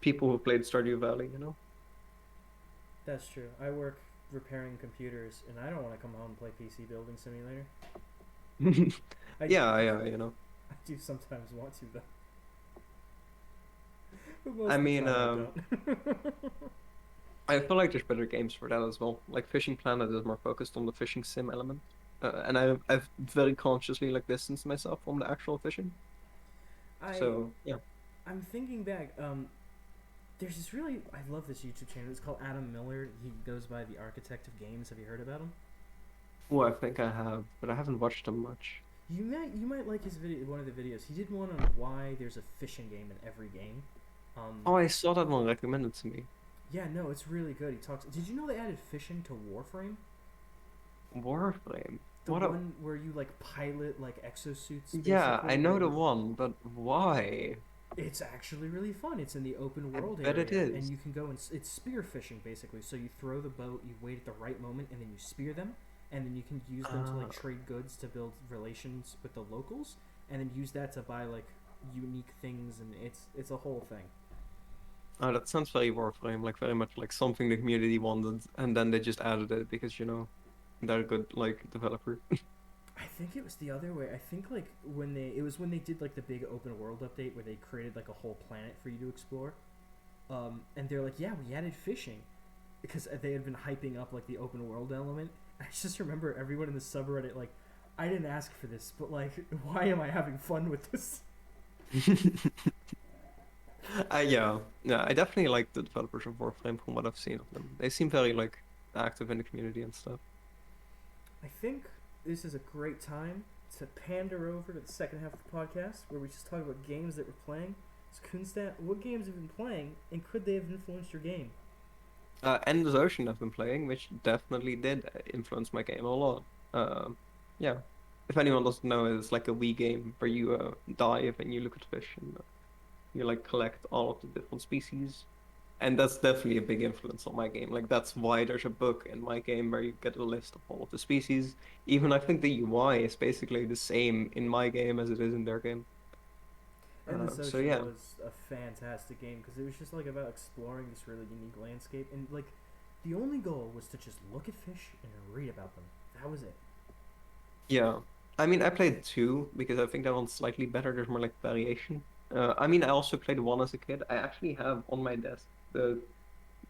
people who played Stardew Valley. You That's true. I work repairing computers, and I don't want to come home and play PC Building Simulator. know. I Yeah, yeah, you know. I do sometimes want to though, but I most of the mean, time I don't. I feel like there's better games for that as well. Like Fishing Planet is more focused on the fishing sim element. and I've very consciously like distanced myself from the actual fishing. I So yeah. I'm thinking back. There's this really I love this YouTube channel. It's called Adam Miller. He goes by the Architect of Games. Have you heard about him? Oh, I think I have, but I haven't watched them much. You might like his video. One of the videos he did one on why there's a fishing game in every game. Oh, I saw that one recommended to me. Yeah, no, it's really good. He talks. Did you know they added fishing to Warframe? Warframe. The What a one where you like pilot like exosuits Yeah, basically, I know but the one, but why? it's actually really fun. It's in the open I world bet it area, and is. you can go and it's spear fishing basically. So you throw the boat, you wait at the right moment, and then you spear them, and then you can use them to Ah, like trade goods to build relations with the locals, and then use that to buy like unique things, and it's a whole thing. oh, that sounds very Warframe, like very much like something the community wanted, and then they just added it because, they're a good like developer. I think it was the other way. I think like when they did like the big open world update where they created like a whole planet for you to explore. And they're like, yeah, we added fishing because they had been hyping up like the open world element. I just remember everyone in the subreddit like, I didn't ask for this, but like, why am I having fun with this? Yeah, I definitely like the developers of Warframe from what I've seen of them. They seem very like active in the community and stuff. I think this is a great time to pander over to the second half of the podcast where we just talk about games that we're playing. So Kunstat, what games have you been playing, and could they have influenced your game? Endless Ocean I've been playing, which definitely did influence my game a lot. Yeah, if anyone doesn't know, it's like a Wii game where you dive and you look at fish and you like collect all of the different species. And that's definitely a big influence on my game. Like that's why there's a book in my game where you get a list of all of the species. Even I think the UI is basically the same in my game as it is in their game. Endless So Ocean yeah, was a fantastic game because it was just like about exploring this really unique landscape, and like the only goal was to just look at fish and read about them. That was it. yeah. I mean, I played two because I think that one's slightly better. There's more like variation. I mean, I also played one as a kid. I actually have on my desk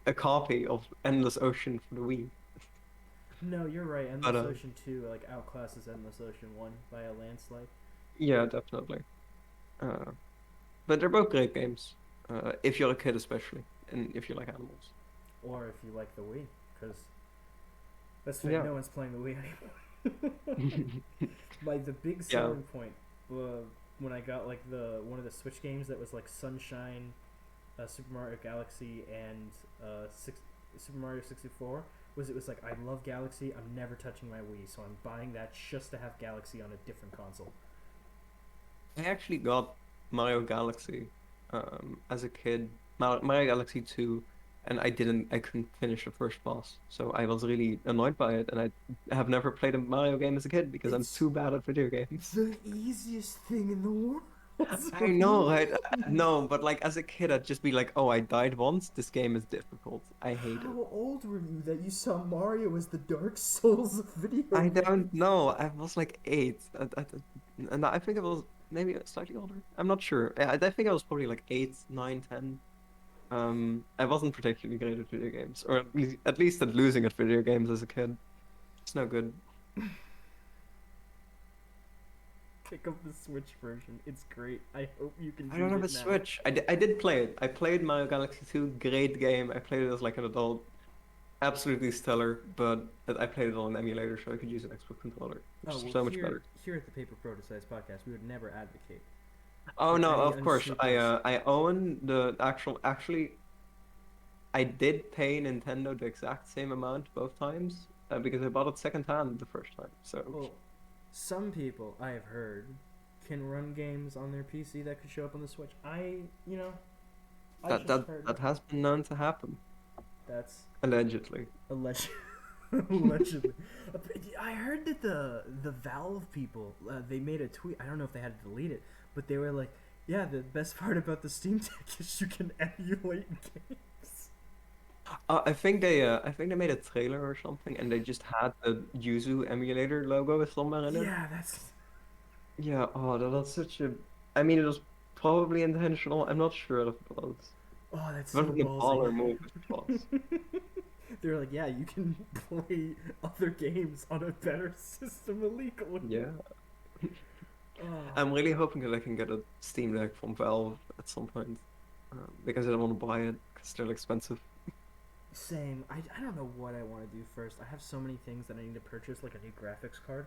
a copy of Endless Ocean for the Wii. No, you're right. But Endless Ocean 2 like outclasses Endless Ocean 1 by a landslide. yeah, definitely. Uh, but they're both great games. If you're a kid, especially, and if you like animals. Or if you like the Wii, because let's face it, Yeah. no one's playing the Wii anymore. Like the big Yeah. selling point when I got like the one of the Switch games that was like Sunshine, Super Mario Galaxy, and Super Mario 64 was it was like I love Galaxy. I'm never touching my Wii, so I'm buying that just to have Galaxy on a different console. I actually got Mario Galaxy as a kid, Mario Galaxy 2, and I couldn't finish the first boss. So I was really annoyed by it, and I have never played a Mario game as a kid because I'm It's too bad at video games. the easiest thing in the world. I know, right? No, but like as a kid, I'd just be like, oh, I died once. This game is difficult. I hate it. How old were you that you saw Mario as the Dark Souls of video I games? don't know. I was like 8, and I think I was maybe slightly older. I'm not sure. I think I was probably like 8, 9, 10. I wasn't particularly great at video games, or at least at losing at video games as a kid. It's no good. Pick up the Switch version. It's great. I hope you can I beat don't have a it now. Switch. I did play it. I played Mario Galaxy 2, great game. I played it as like an adult, absolutely stellar. But I played it on an emulator, so I could use an Xbox controller, which Oh is well, so much better. here at the Paper Prototypes podcast, we would never advocate Oh for no, any of course. I unscrupulous. uh I own the actual. Actually, I did pay Nintendo the exact same amount both times because I bought it secondhand the first time. So Well, some people I have heard can run games on their PC that could show up on the Switch. I that just that heard that it. has been known to happen, That's allegedly. alleged. Allegedly, I heard that the Valve people they made a tweet. I don't know if they had to delete it, but they were like, "Yeah, the best part about the Steam Deck is you can emulate games." I think they made a trailer or something, and they just had the Yuzu emulator logo somewhere in it. Yeah, that's Yeah. Oh, that's such a. I mean, it was probably intentional. I'm not sure if it was. Oh, that's What so a ballsy. baller move it was. They're like, yeah, you can play other games on a better system illegally. Yeah. Oh, I'm really hoping that I can get a Steam Deck from Valve at some point. Because I don't want to buy it because they're expensive. same. I don't know what I want to do first. I have so many things that I need to purchase, like a new graphics card.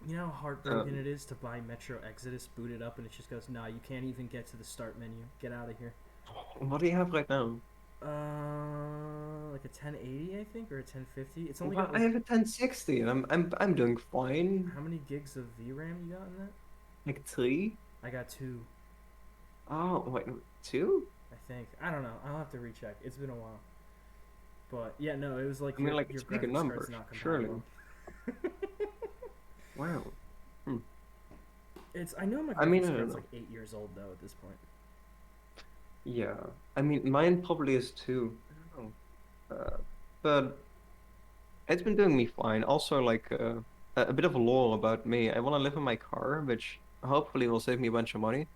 You know how heartbroken Um, it is to buy Metro Exodus, boot it up, and it just goes, nah, you can't even get to the start menu. Get out of here. what do you have right now? Like a 1080, I think, or a 1050. It's only Well, got I like have a 1060 and I'm doing fine. how many gigs of VRAM you got in that? Like 3? I got two, Oh, wait, 2? I think. I don't know. I'll have to recheck. It's been a while. But yeah, no, it was like I mean, your like, your it's bigger graphics card's numbers, not surely. compatible. Wow. Hmm. It's I know my I mean, graphics I don't card's know. like 8 years old though at this point. Yeah. I mean, mine probably is too. I don't know. But it's been doing me fine. Also, like, a bit of a lore about me. I want to live in my car, which hopefully will save me a bunch of money.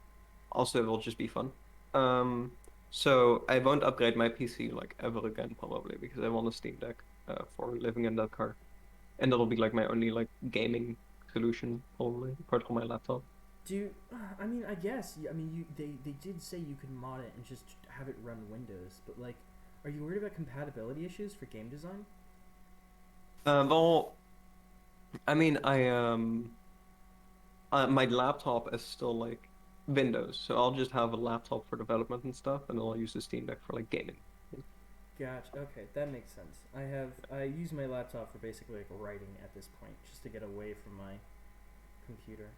Also, it will just be fun. Um, so I won't upgrade my PC like ever again, probably, because I want a Steam Deck, for living in that car. And that'll be like my only like gaming solution, probably, apart from my laptop. Do you, I mean, I guess. I mean, they did say you could mod it and just have it run Windows, but like, are you worried about compatibility issues for game design? Well, I mean, my laptop is still like Windows, so I'll just have a laptop for development and stuff, and I'll use the Steam Deck for like gaming. Gotcha. Okay, that makes sense. I use my laptop for basically like writing at this point, just to get away from my computer.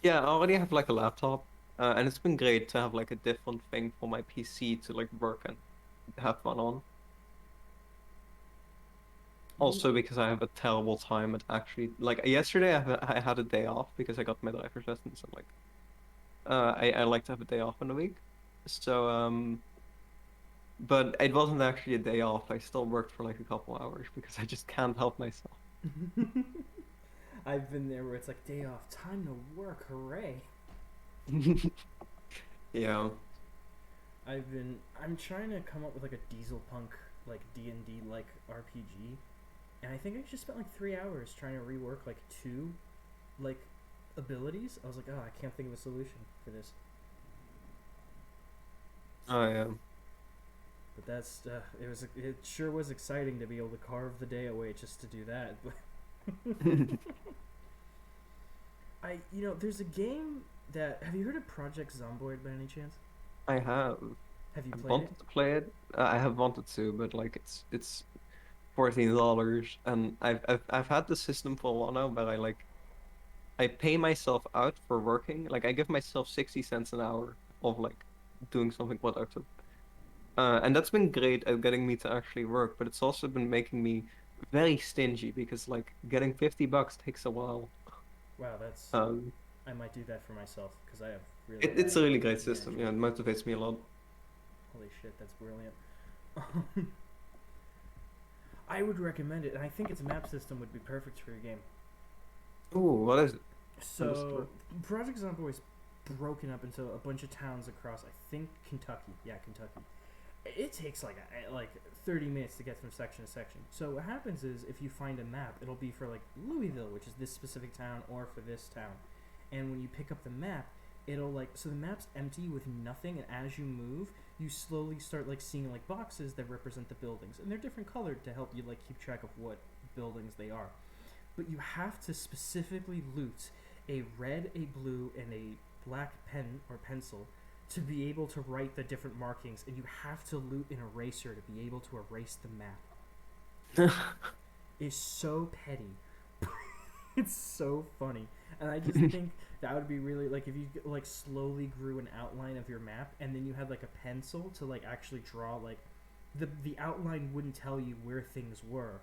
Yeah, I already have like a laptop, and it's been great to have like a different thing for my PC to like work and have fun on. You, Also because I have a terrible time at actually like yesterday I had a day off because I got my driver's license and like I like to have a day off in a week. So but it wasn't actually a day off. I still worked for like a couple hours because I just can't help myself. I've been there where it's like day off, time to work, hooray! Yeah. I'm trying to come up with like a diesel punk like D&D like RPG, and I think I just spent like 3 hours trying to rework like two like abilities. I was like, oh, I can't think of a solution for this. Oh yeah. But it sure was exciting to be able to carve the day away just to do that. There's a game that have you heard of Project Zomboid by any chance? I have. Have you I've played it? wanted to play it. I have wanted to, but like it's $14, and I've had the system for a while now, but I pay myself out for working. Like I give myself 60 cents an hour of like doing something productive. And that's been great at getting me to actually work, but it's also been making me very stingy because like getting $50 takes a while. Wow, that's Um, I might do that for myself because I have really it's bad a really great money system. Yeah, management. it motivates me a lot. Holy shit, that's brilliant. I would recommend it, and I think its map system would be perfect for your game. Ooh, what is it? What is So, Project Zomboid is broken up into a bunch of towns across, I think, Kentucky. Yeah, Kentucky. It takes like 30 minutes to get from section to section. So what happens is if you find a map, it'll be for like Louisville, which is this specific town, or for this town. And when you pick up the map, it'll like so the map's empty with nothing, and as you move, you slowly start like seeing like boxes that represent the buildings, and they're different colored to help you like keep track of what buildings they are. But you have to specifically loot a red, a blue, and a black pen or pencil to be able to write the different markings, and you have to loot an eraser to be able to erase the map. it? It's so petty. It's so funny, and I just think that would be really like if you like slowly grew an outline of your map, and then you had like a pencil to like actually draw like the outline wouldn't tell you where things were,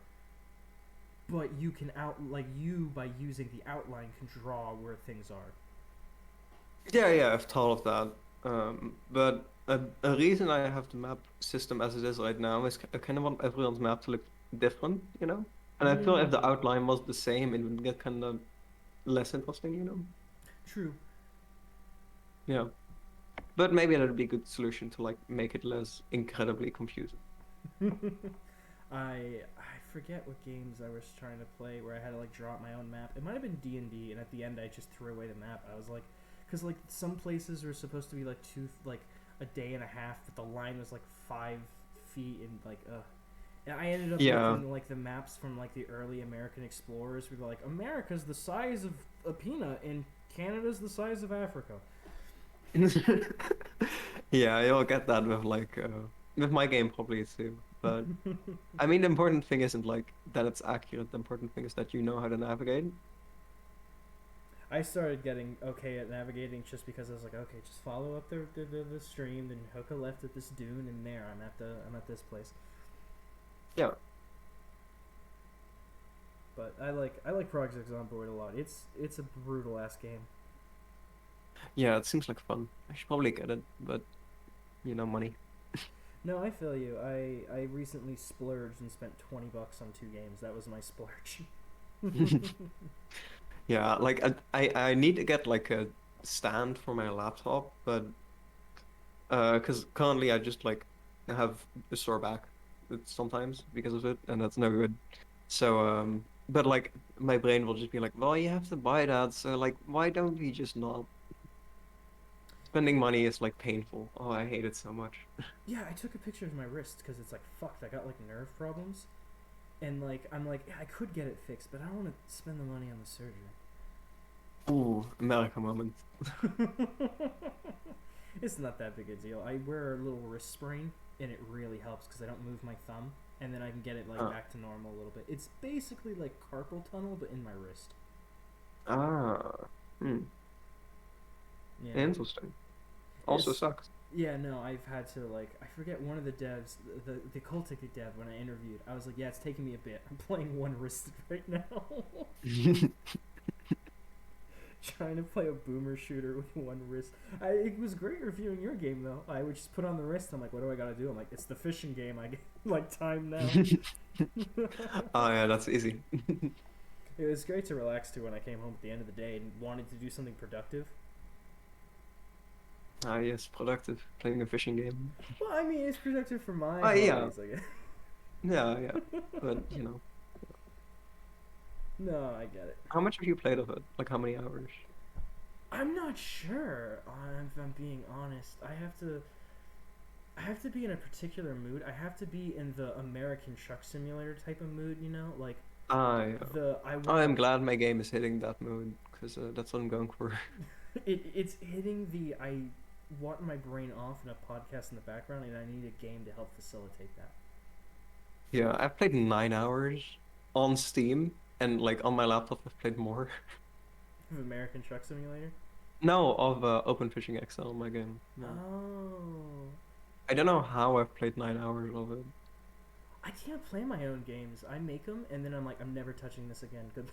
but you can out like you by using the outline can draw where things are. Yeah, yeah, I've thought of that. But a reason I have the map system as it is right now is I kind of want everyone's map to look different, you know? And I feel if the Mm, outline was the same, it would get kind of less interesting, you know? true. Yeah. But maybe that'd be a good solution to like make it less incredibly confusing. I forget what games I was trying to play where I had to like draw out my own map. It might have been D&D, and at the end I just threw away the map. I was like, because like some places were supposed to be like like a day and a half, but the line was like 5 feet and like And I ended up Yeah. making like the maps from like the early American explorers. We were like, America's the size of a peanut, and Canada's the size of Africa. Yeah, you'll get that with my game probably too. But I mean, the important thing isn't like that it's accurate. The important thing is that you know how to navigate. I started getting okay at navigating just because I was like, okay, just follow up the stream, then hook a left at this dune, and there I'm at this place. Yeah. But I like Project Zomboid a lot. It's a brutal ass game. Yeah, it seems like fun. I should probably get it, but money. No, I feel you. I recently splurged and spent $20 on 2 games. That was my splurge. Yeah, like I need to get like a stand for my laptop, but because currently I just like have a sore back sometimes because of it, and that's no good. So but like my brain will just be like, well, you have to buy that, so like why don't we just not? Spending money is like painful. Oh, I hate it so much. Yeah, I took a picture of my wrist because it's like fucked. I got like nerve problems, and like I'm like yeah, I could get it fixed, but I don't want to spend the money on the surgery. Ooh, America moment. It's not that big a deal. I wear a little wrist sprain, and it really helps because I don't move my thumb, and then I can get it like Uh, back to normal a little bit. It's basically like carpal tunnel, but in my wrist. ah, hmm, Yeah, interesting. Also it's sucks. yeah. No, I've had to like I forget one of the devs, the Cultic dev when I interviewed. I was like, yeah, it's taking me a bit. I'm playing one wristed right now. Trying to play a boomer shooter with one wrist. It was great reviewing your game though. I would just put on the wrist. I'm like, what do I gotta do? I'm like, it's the fishing game. I get like time now. Oh yeah, that's easy. It was great to relax to when I came home at the end of the day and wanted to do something productive. Ah yes, productive. Playing a fishing game. Well, I mean, it's productive for my Oh yeah, hobbies. I guess. yeah, yeah. But No, I get it. how much have you played of it? Like how many hours? I'm not sure. If I'm being honest, I have to be in a particular mood. I have to be in the American Truck Simulator type of mood. You know, like I I want I'm glad my game is hitting that mood because that's what I'm going for. it's hitting the I want my brain off and a podcast in the background, and I need a game to help facilitate that. Yeah, I've played 9 hours on Steam, and like on my laptop, I've played more. Of American Truck Simulator. No, of Open Fishing XL, my game. No, Oh, I don't know how I've played 9 hours of it. I can't play my own games. I make them, and then I'm like, I'm never touching this again. Good.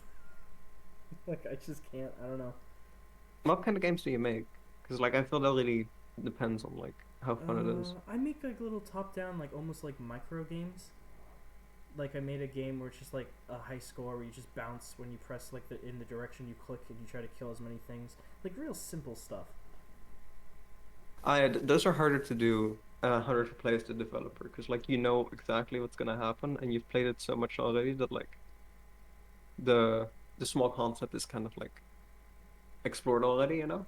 Like I just can't. I don't know. What kind of games do you make? Because like I feel that really depends on like how fun it is. I make like little top-down, like almost like micro games. Like I made a game where it's just like a high score where you just bounce when you press like the in the direction you click and you try to kill as many things. Like real simple stuff. Those are harder to do, harder to play as the developer, because like you know exactly what's gonna happen, and you've played it so much already that like the the small concept is kind of like explored already, you know?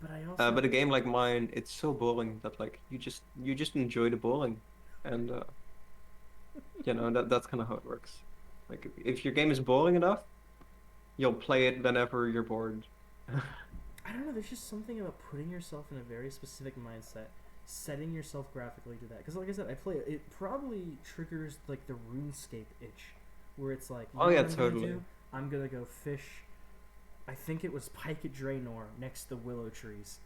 But I also But a game like mine, it's so boring that like you just enjoy the boring, and that's kind of how it works. Like if your game is boring enough, you'll play it whenever you're bored. I don't know. There's just something about putting yourself in a very specific mindset, setting yourself graphically to that. Because, like I said, I play it. It probably triggers like the RuneScape itch, where it's like, you Oh know yeah, what I'm gonna totally. do? I'm gonna go fish. I think it was Pike at Draenor next to the willow trees.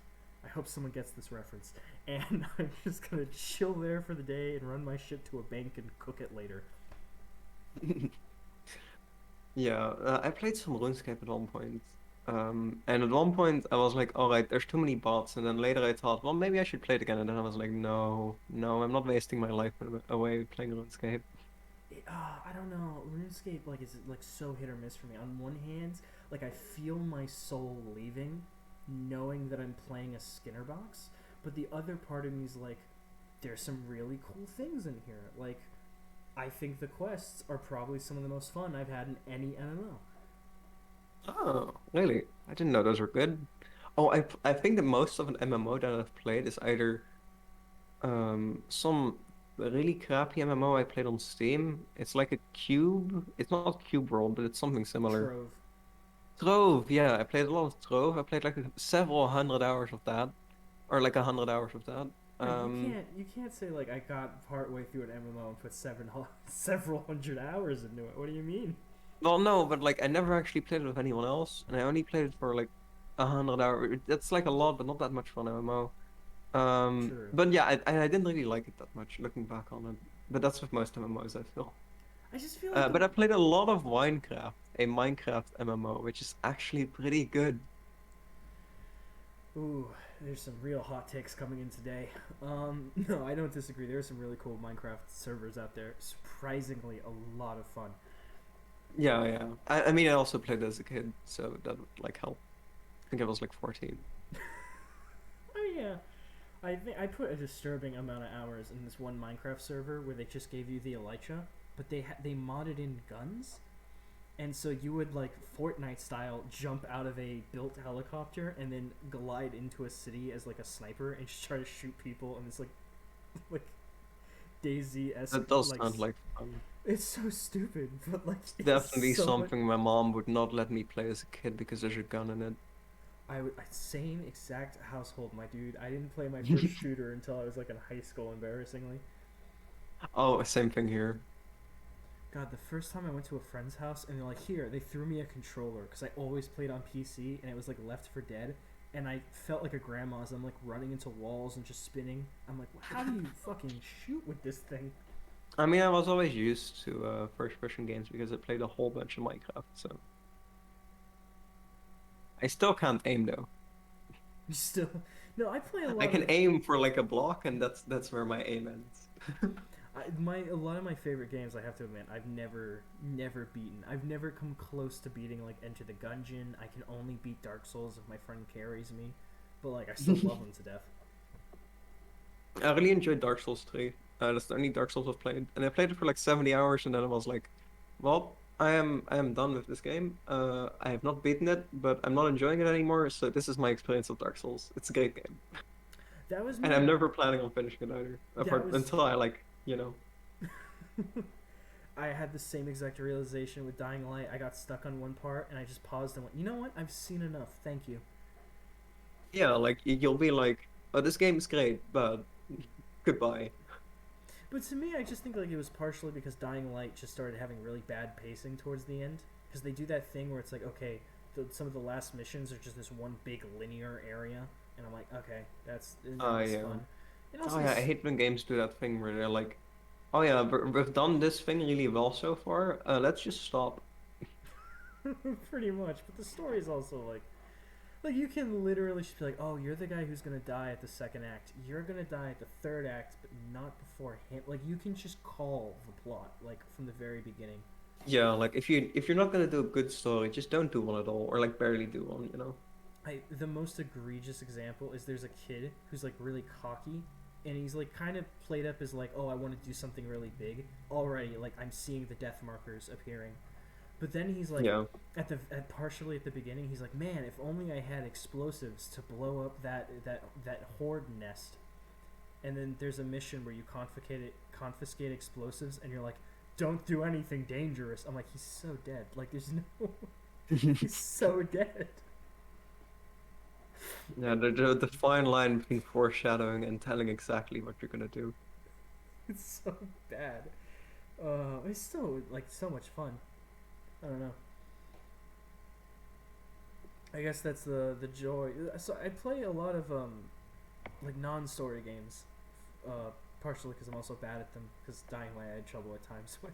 I hope someone gets this reference. And I'm just gonna chill there for the day and run my shit to a bank and cook it later. Yeah, I played some RuneScape at one point. And at one point I was like, all right, there's too many bots. And then later I thought, well, maybe I should play it again. And then I was like, no, no, I'm not wasting my life away playing RuneScape. I don't know. RuneScape like is like so hit or miss for me. On one hand, like I feel my soul leaving, knowing that I'm playing a Skinner box. But the other part of me is like, there's some really cool things in here. Like, I think the quests are probably some of the most fun I've had in any MMO. Oh, really? I didn't know those were good. Oh, I think the most of an MMO that I've played is either some really crappy MMO I played on Steam. It's like a cube. It's not Cube World, but it's something similar. Trove. Trove, yeah, I played a lot of Trove. I played like several hundred hours of that, or like 100 hours of that. Wait, Um, you can't say like I got part way through an MMO and put several hundred hours into it. What do you mean? well, no, but like I never actually played it with anyone else, and I only played it for like 100 hours. That's like a lot, but not that much for an MMO. True. But yeah, I didn't really like it that much looking back on it. But that's with most MMOs, I feel. I just feel like the But I played a lot of Minecraft, a Minecraft MMO, which is actually pretty good. ooh, there's some real hot takes coming in today. No, I don't disagree. There are some really cool Minecraft servers out there. Surprisingly, a lot of fun. Yeah, yeah. I mean, I also played as a kid, so that would like help. I think I was like 14. Oh yeah, I think I put a disturbing amount of hours in this one Minecraft server where they just gave you the elytra, but they modded in guns, and so you would like Fortnite style jump out of a built helicopter and then glide into a city as like a sniper and just try to shoot people, and it's like like Daisy esque That does like sound like fun. it's so stupid, but like It's it's definitely so much. something my mom would not let me play as a kid because there's a gun in Same exact household, my dude. I didn't play my first it. shooter until I was like in high school, embarrassingly. Oh, same thing here. God, the first time I went to a friend's house and they're like, here, they threw me a controller because I always played on PC and it was like Left for Dead. And I felt like a grandma as I'm like running into walls and just spinning. I'm like, how do you fucking shoot with this thing? I mean, I was always used to first-person games because I played a whole bunch of Minecraft, so I still can't aim though. You still. No, I play a I lot can of. aim for like a block, and that's where my aim ends. A lot of my favorite games, I have to admit, I've never beaten. I've never come close to beating like Enter the Gungeon. I can only beat Dark Souls if my friend carries me, but like I still love them to death. I really enjoyed Dark Souls 3. That's the only Dark Souls I've played, and I played it for like 70 hours, and then I was like, "Well, I am done with this game. I have not beaten it, but I'm not enjoying it anymore. So this is my experience of Dark Souls. It's a great game, That was and I'm me. never planning on finishing it either, That apart was. until I like. I had the same exact realization with Dying Light. I got stuck on one part and I just paused and went, you know what? I've seen enough. Thank you. Yeah, like you'll be like, "Oh, this game is great, but goodbye." But to me, I just think like it was partially because Dying Light just started having really bad pacing towards the end. Because they do that thing where it's like, okay, some of the last missions are just this one big linear area, and I'm like, okay, Oh that's yeah. fun. And Oh also, yeah, I hate when games do that thing where they're like, "Oh yeah, we've done this thing really well so far. Let's just stop." pretty much. But the story is also like you can literally just be like, oh, you're the guy who's gonna die at the second act. You're gonna die at the third act, but not before him. Like you can just call the plot like from the very beginning. Yeah, like if you're not gonna do a good story, just don't do one at all, or like barely do one. The most egregious example is there's a kid who's like really cocky, and he's like kind of played up as like, oh, I want to do something really big already. Like I'm seeing the death markers appearing, but then he's like, Yeah. partially at the beginning, he's like, man, if only I had explosives to blow up that horde nest. And then there's a mission where you confiscate explosives, and you're like, don't do anything dangerous. I'm like, he's so dead. Like there's no, he's so dead. Yeah, the fine line between foreshadowing and telling exactly what you're gonna do. It's so bad. It's still like so much fun. I don't know. I guess that's the joy. So I play a lot of like non-story games, partially because I'm also bad at them. Because Dying Light I had trouble at times with.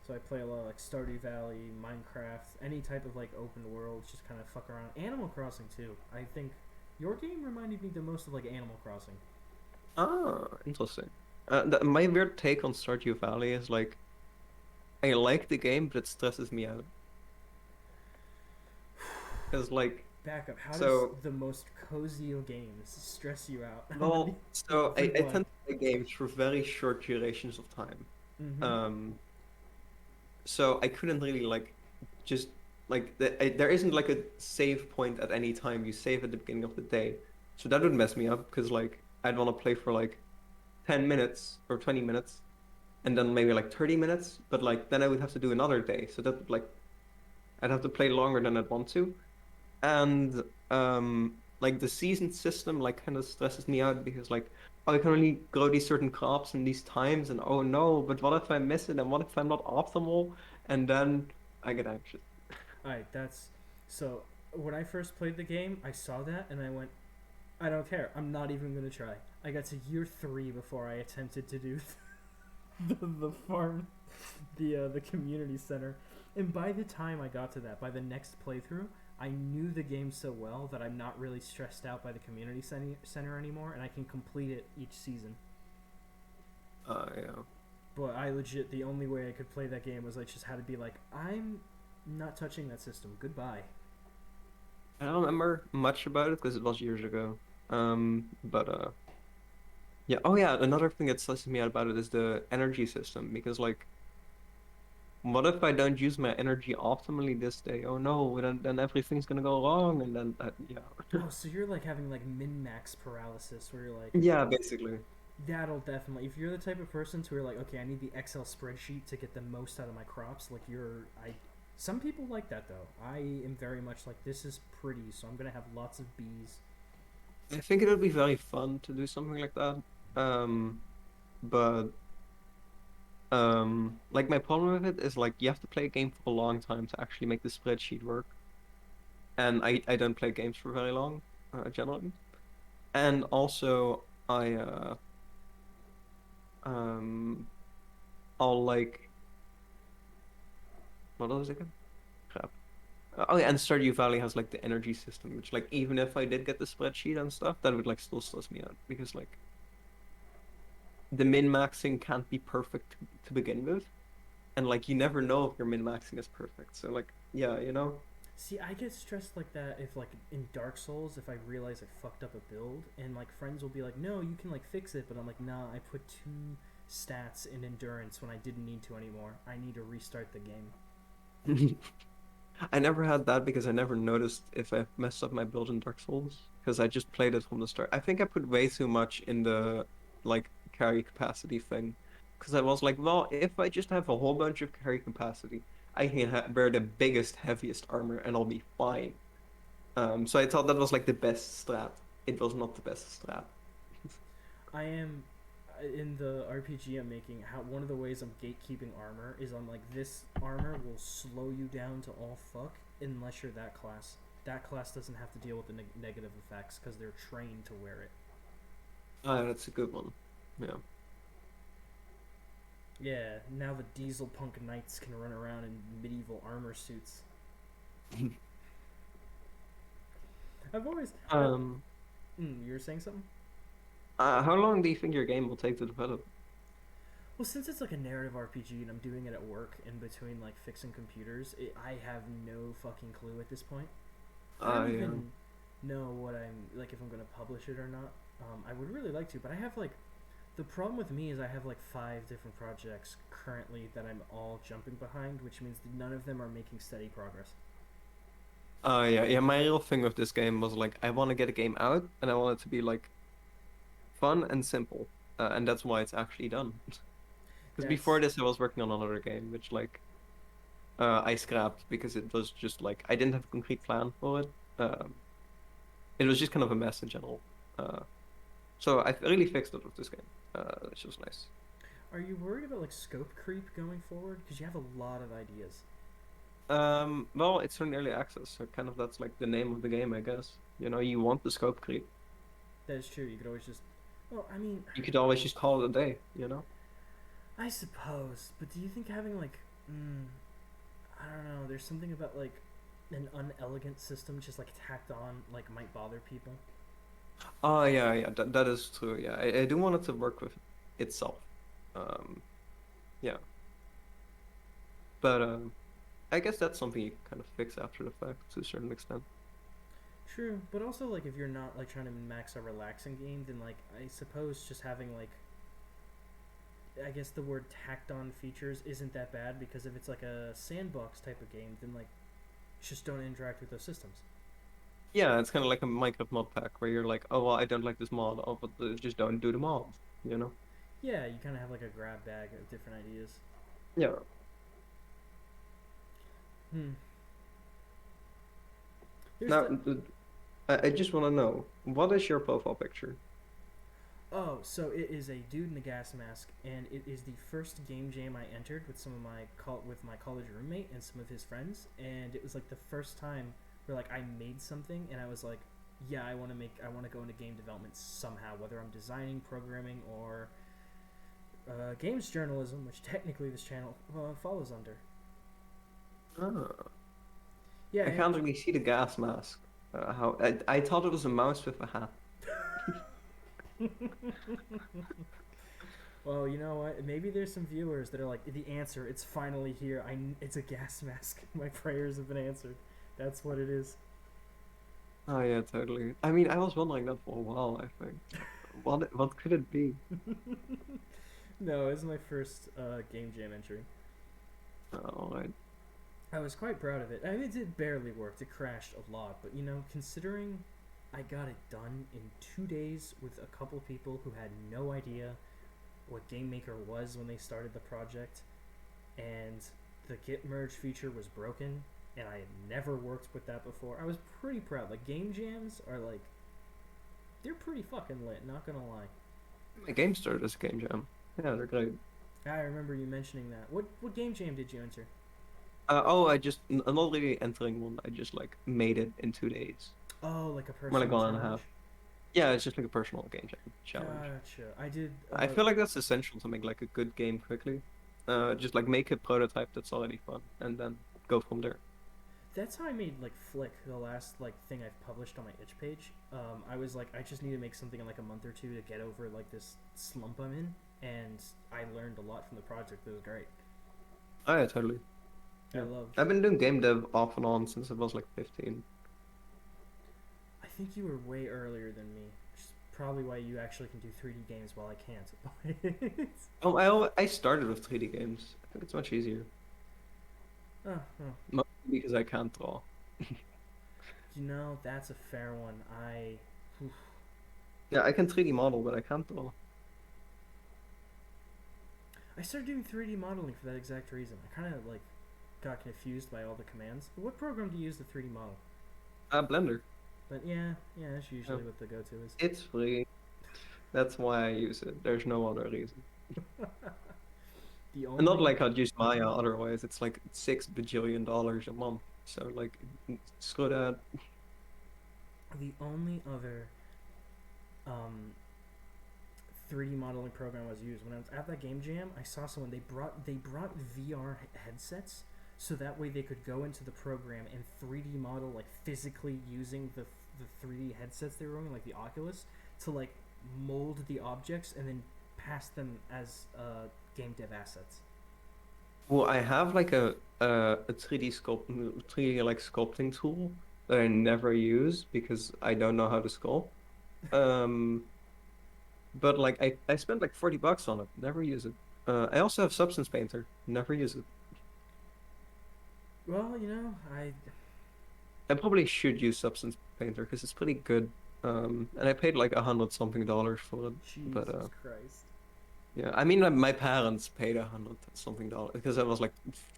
So I play a lot of like Stardew Valley, Minecraft, any type of like open world, just kind of fuck around. Animal Crossing too. I think your game reminded me the most of like Animal Crossing. Ah, interesting. My weird take on Stardew Valley is like I like the game, but it stresses me out. Because like back up. How does So, the most cozy of games stress you out? How many? well, so For I what? tend to play games for very short durations of time. Mm-hmm. Um, so I couldn't really like just like there isn't like a save point at any time. You save at the beginning of the day, so that would mess me up because like I'd want to play for like 10 minutes or 20 minutes, and then maybe like 30 minutes, but like then I would have to do another day, so that would like I'd have to play longer than I'd want to. And like the season system like kind of stresses me out because like oh, I can only grow these certain crops in these times, and oh no, but what if I miss it, and what if I'm not optimal, and then I get anxious. Alright, that's so. When I first played the game, I saw that and I went, I don't care. I'm not even gonna try. I got to year 3 before I attempted to do the farm, the community center, and by the time I got to that, by the next playthrough, I knew the game so well that I'm not really stressed out by the community center anymore, and I can complete it each season. Yeah. But I legit the only way I could play that game was I just had to be like, I'm not touching that system. Goodbye. I don't remember much about it because it was years ago. But yeah. Oh yeah, another thing that stresses me out about it is the energy system because like what if I don't use my energy optimally this day? Oh no, then everything's gonna go wrong, and then yeah. Oh, so you're like having like min max paralysis, where you're like, Yeah, basically. that'll definitely. If you're the type of person to where like, okay, I need the Excel spreadsheet to get the most out of my crops. Like you're, I. Some people like that though. I am very much like this is pretty, so I'm gonna have lots of bees. I think it would be very fun to do something like that. Um, but like my problem with it is like you have to play a game for a long time to actually make the spreadsheet work. And I don't play games for very long, generally. And also um I'll like what was it again? Crap. Oh yeah, and Stardew Valley has like the energy system, which like even if I did get the spreadsheet and stuff, that would like still stress me out because like the min-maxing can't be perfect to begin with. And like you never know if your min-maxing is perfect. So like yeah, you know. See, I get stressed like that if like in Dark Souls, if I realize I fucked up a build, and like friends will be like, no, you can like fix it, but I'm like, nah, I put 2 stats in endurance when I didn't need to anymore. I need to restart the game. I never had that because I never noticed if I messed up my build in Dark Souls because I just played it from the start. I think I put way too much in the like carry capacity thing because I was like, well, if I just have a whole bunch of carry capacity, I can wear the biggest, heaviest armor and I'll be fine. So I thought that was like the best strat. It was not the best strat. I am in the RPG I'm making. How one of the ways I'm gatekeeping armor is I'm like this armor will slow you down to all fuck unless you're that class. That class doesn't have to deal with the negative effects because they're trained to wear it. Ah, that's a good one. Yeah. Yeah, now the diesel punk knights can run around in medieval armor suits. I've always. Um, You were saying something? how long do you think your game will take to develop? Well, since it's like a narrative RPG and I'm doing it at work in between like fixing computers, I have no fucking clue at this point. I don't Yeah. even know what I'm like if I'm gonna publish it or not. I would really like to, but I have like the problem with me is I have like 5 different projects currently that I'm all jumping behind, which means that none of them are making steady progress. Yeah, yeah. My real thing with this game was like, I want to get a game out, and I want it to be like fun and simple, and that's why it's actually done. Because before That's this, I was working on another game, which like I scrapped because it was just like I didn't have a concrete plan for it. It was just kind of a mess in general. Uh, so I really fixed it with this game, which was nice. Are you worried about like scope creep going forward? Because you have a lot of ideas. Well, it's in early access, so kind of that's like the name of the game, I guess. You know, you want the scope creep. That is true. You could always just. Well, I mean, You could always just call it a day, you know? I suppose. But do you think having like, I don't know. There's something about like an unelegant system just like tacked on like might bother people. Oh yeah, yeah, that is true. Yeah, I do want it to work with itself. Um, yeah, but I guess that's something you kind of fix after the fact to a certain extent. True, but also like if you're not like trying to max a relaxing game, then like I suppose just having like I guess the word tacked on features isn't that bad because if it's like a sandbox type of game, then like just don't interact with those systems. Yeah, it's kind of like a Minecraft mod pack where you're like, oh well, I don't like this mod, oh, but just don't do the mod, you know? Yeah, you kind of have like a grab bag of different ideas. Yeah. Hmm. There's Now, the I just want to know, what is your profile picture? Oh, so it is a dude in a gas mask, and it is the first game jam I entered with some of my with my college roommate and some of his friends, and it was like the first time where like I made something, and I was like, yeah, I want to go into game development somehow, whether I'm designing, programming, or games journalism, which technically this channel follows under. Ah, Yeah, I and can't really see the gas mask. How I thought it was a mouse with a hat. well, you know what? Maybe there's some viewers that are like, the answer, it's finally here. It's a gas mask. My prayers have been answered. That's what it is. Oh yeah, totally. I mean, I was wondering that for a while, I think. What could it be? No, it's my first game jam entry. Oh, right. I was quite proud of it. I mean, it did barely work. It crashed a lot, but you know, considering I got it done in 2 days with a couple people who had no idea what GameMaker was when they started the project, and the Git merge feature was broken, and I had never worked with that before. I was pretty proud. Like game jams are like they're pretty fucking lit. Not gonna lie. My game started as a game jam. Yeah, they're great. I remember you mentioning that. What game jam did you enter? Oh, I'm not really entering one. I just like made it in 2 days. Oh, like a More like personal 1.5. challenge. Yeah, it's just like a personal game jam challenge. Gotcha. I did. I feel like that's essential to make like a good game quickly. Just like make a prototype that's already fun, and then go from there. That's how I made like Flick, the last like thing I've published on my itch page. I was like, I just need to make something in like a month or two to get over like this slump I'm in, and I learned a lot from the project. It was great. Oh yeah, totally. I Yeah, loved. I've been doing game dev off and on since I was like 15. I think you were way earlier than me, which is probably why you actually can do 3D games while I can't. I started with 3D games. I think it's much easier. Oh, oh, Mostly because I can't draw. you know that's a fair one. Oof. Yeah, I can 3D model, but I can't draw. I started doing 3D modeling for that exact reason. I kind of like got confused by all the commands. What program do you use to 3D model? Blender. But yeah, yeah, that's Yeah. usually what the go-to is. It's free. That's why I use it. There's no other reason. The And not only like I'd use Maya otherwise. It's like $6 bajillion a month. So like, screw that. the only other um 3D modeling program I was used when I was at that game jam. I saw someone they brought VR headsets so that way they could go into the program and 3D model like physically using the 3D headsets they were wearing, like the Oculus, to like mold the objects and then pass them as game dev assets. Well, I have like a 3D like sculpting tool that I never use because I don't know how to sculpt. Um, but like I spent like $40 on it, never use it. I also have Substance Painter, never use it. Well, you know, I probably should use Substance Painter because it's pretty good. And I paid like 100 something for it. But Jesus Christ. yeah, I mean my parents paid 100 something because I was like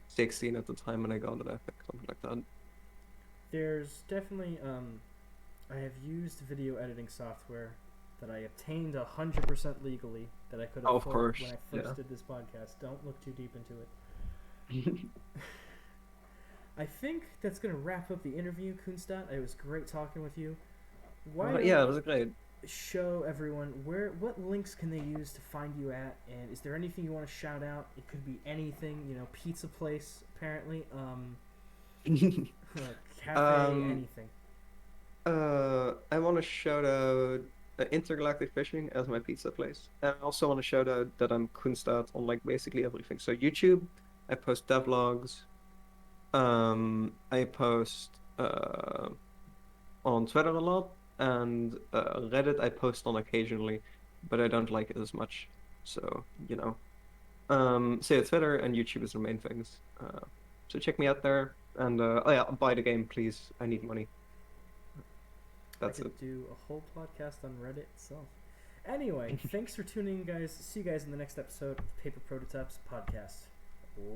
16 at the time when I got it, I think something like that. There's definitely I have used video editing software that I obtained 100% legally that I could Oh, of afford course, when I yeah. first did this podcast. Don't look too deep into it. I think that's gonna wrap up the interview, Kunstadt. It was great talking with you. Why don't Yeah, it was great. show everyone what links can they use to find you at, and is there anything you want to shout out? It could be anything, you know, pizza place apparently, cafe, Um, anything. I want to shout out Intergalactic Fishing as my pizza place. And I also want to shout out that I'm Kunstad on like basically everything. So YouTube, I post devlogs. I post on Twitter a lot, and Reddit I post on occasionally, but I don't like it as much. So, you know. So yeah, Twitter and YouTube is the main things. So check me out there, and oh yeah, buy the game, please. I need money. I That's it. could do a whole podcast on Reddit itself. Anyway, thanks for tuning in, guys. See you guys in the next episode of Paper Prototypes podcast.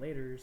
Laters.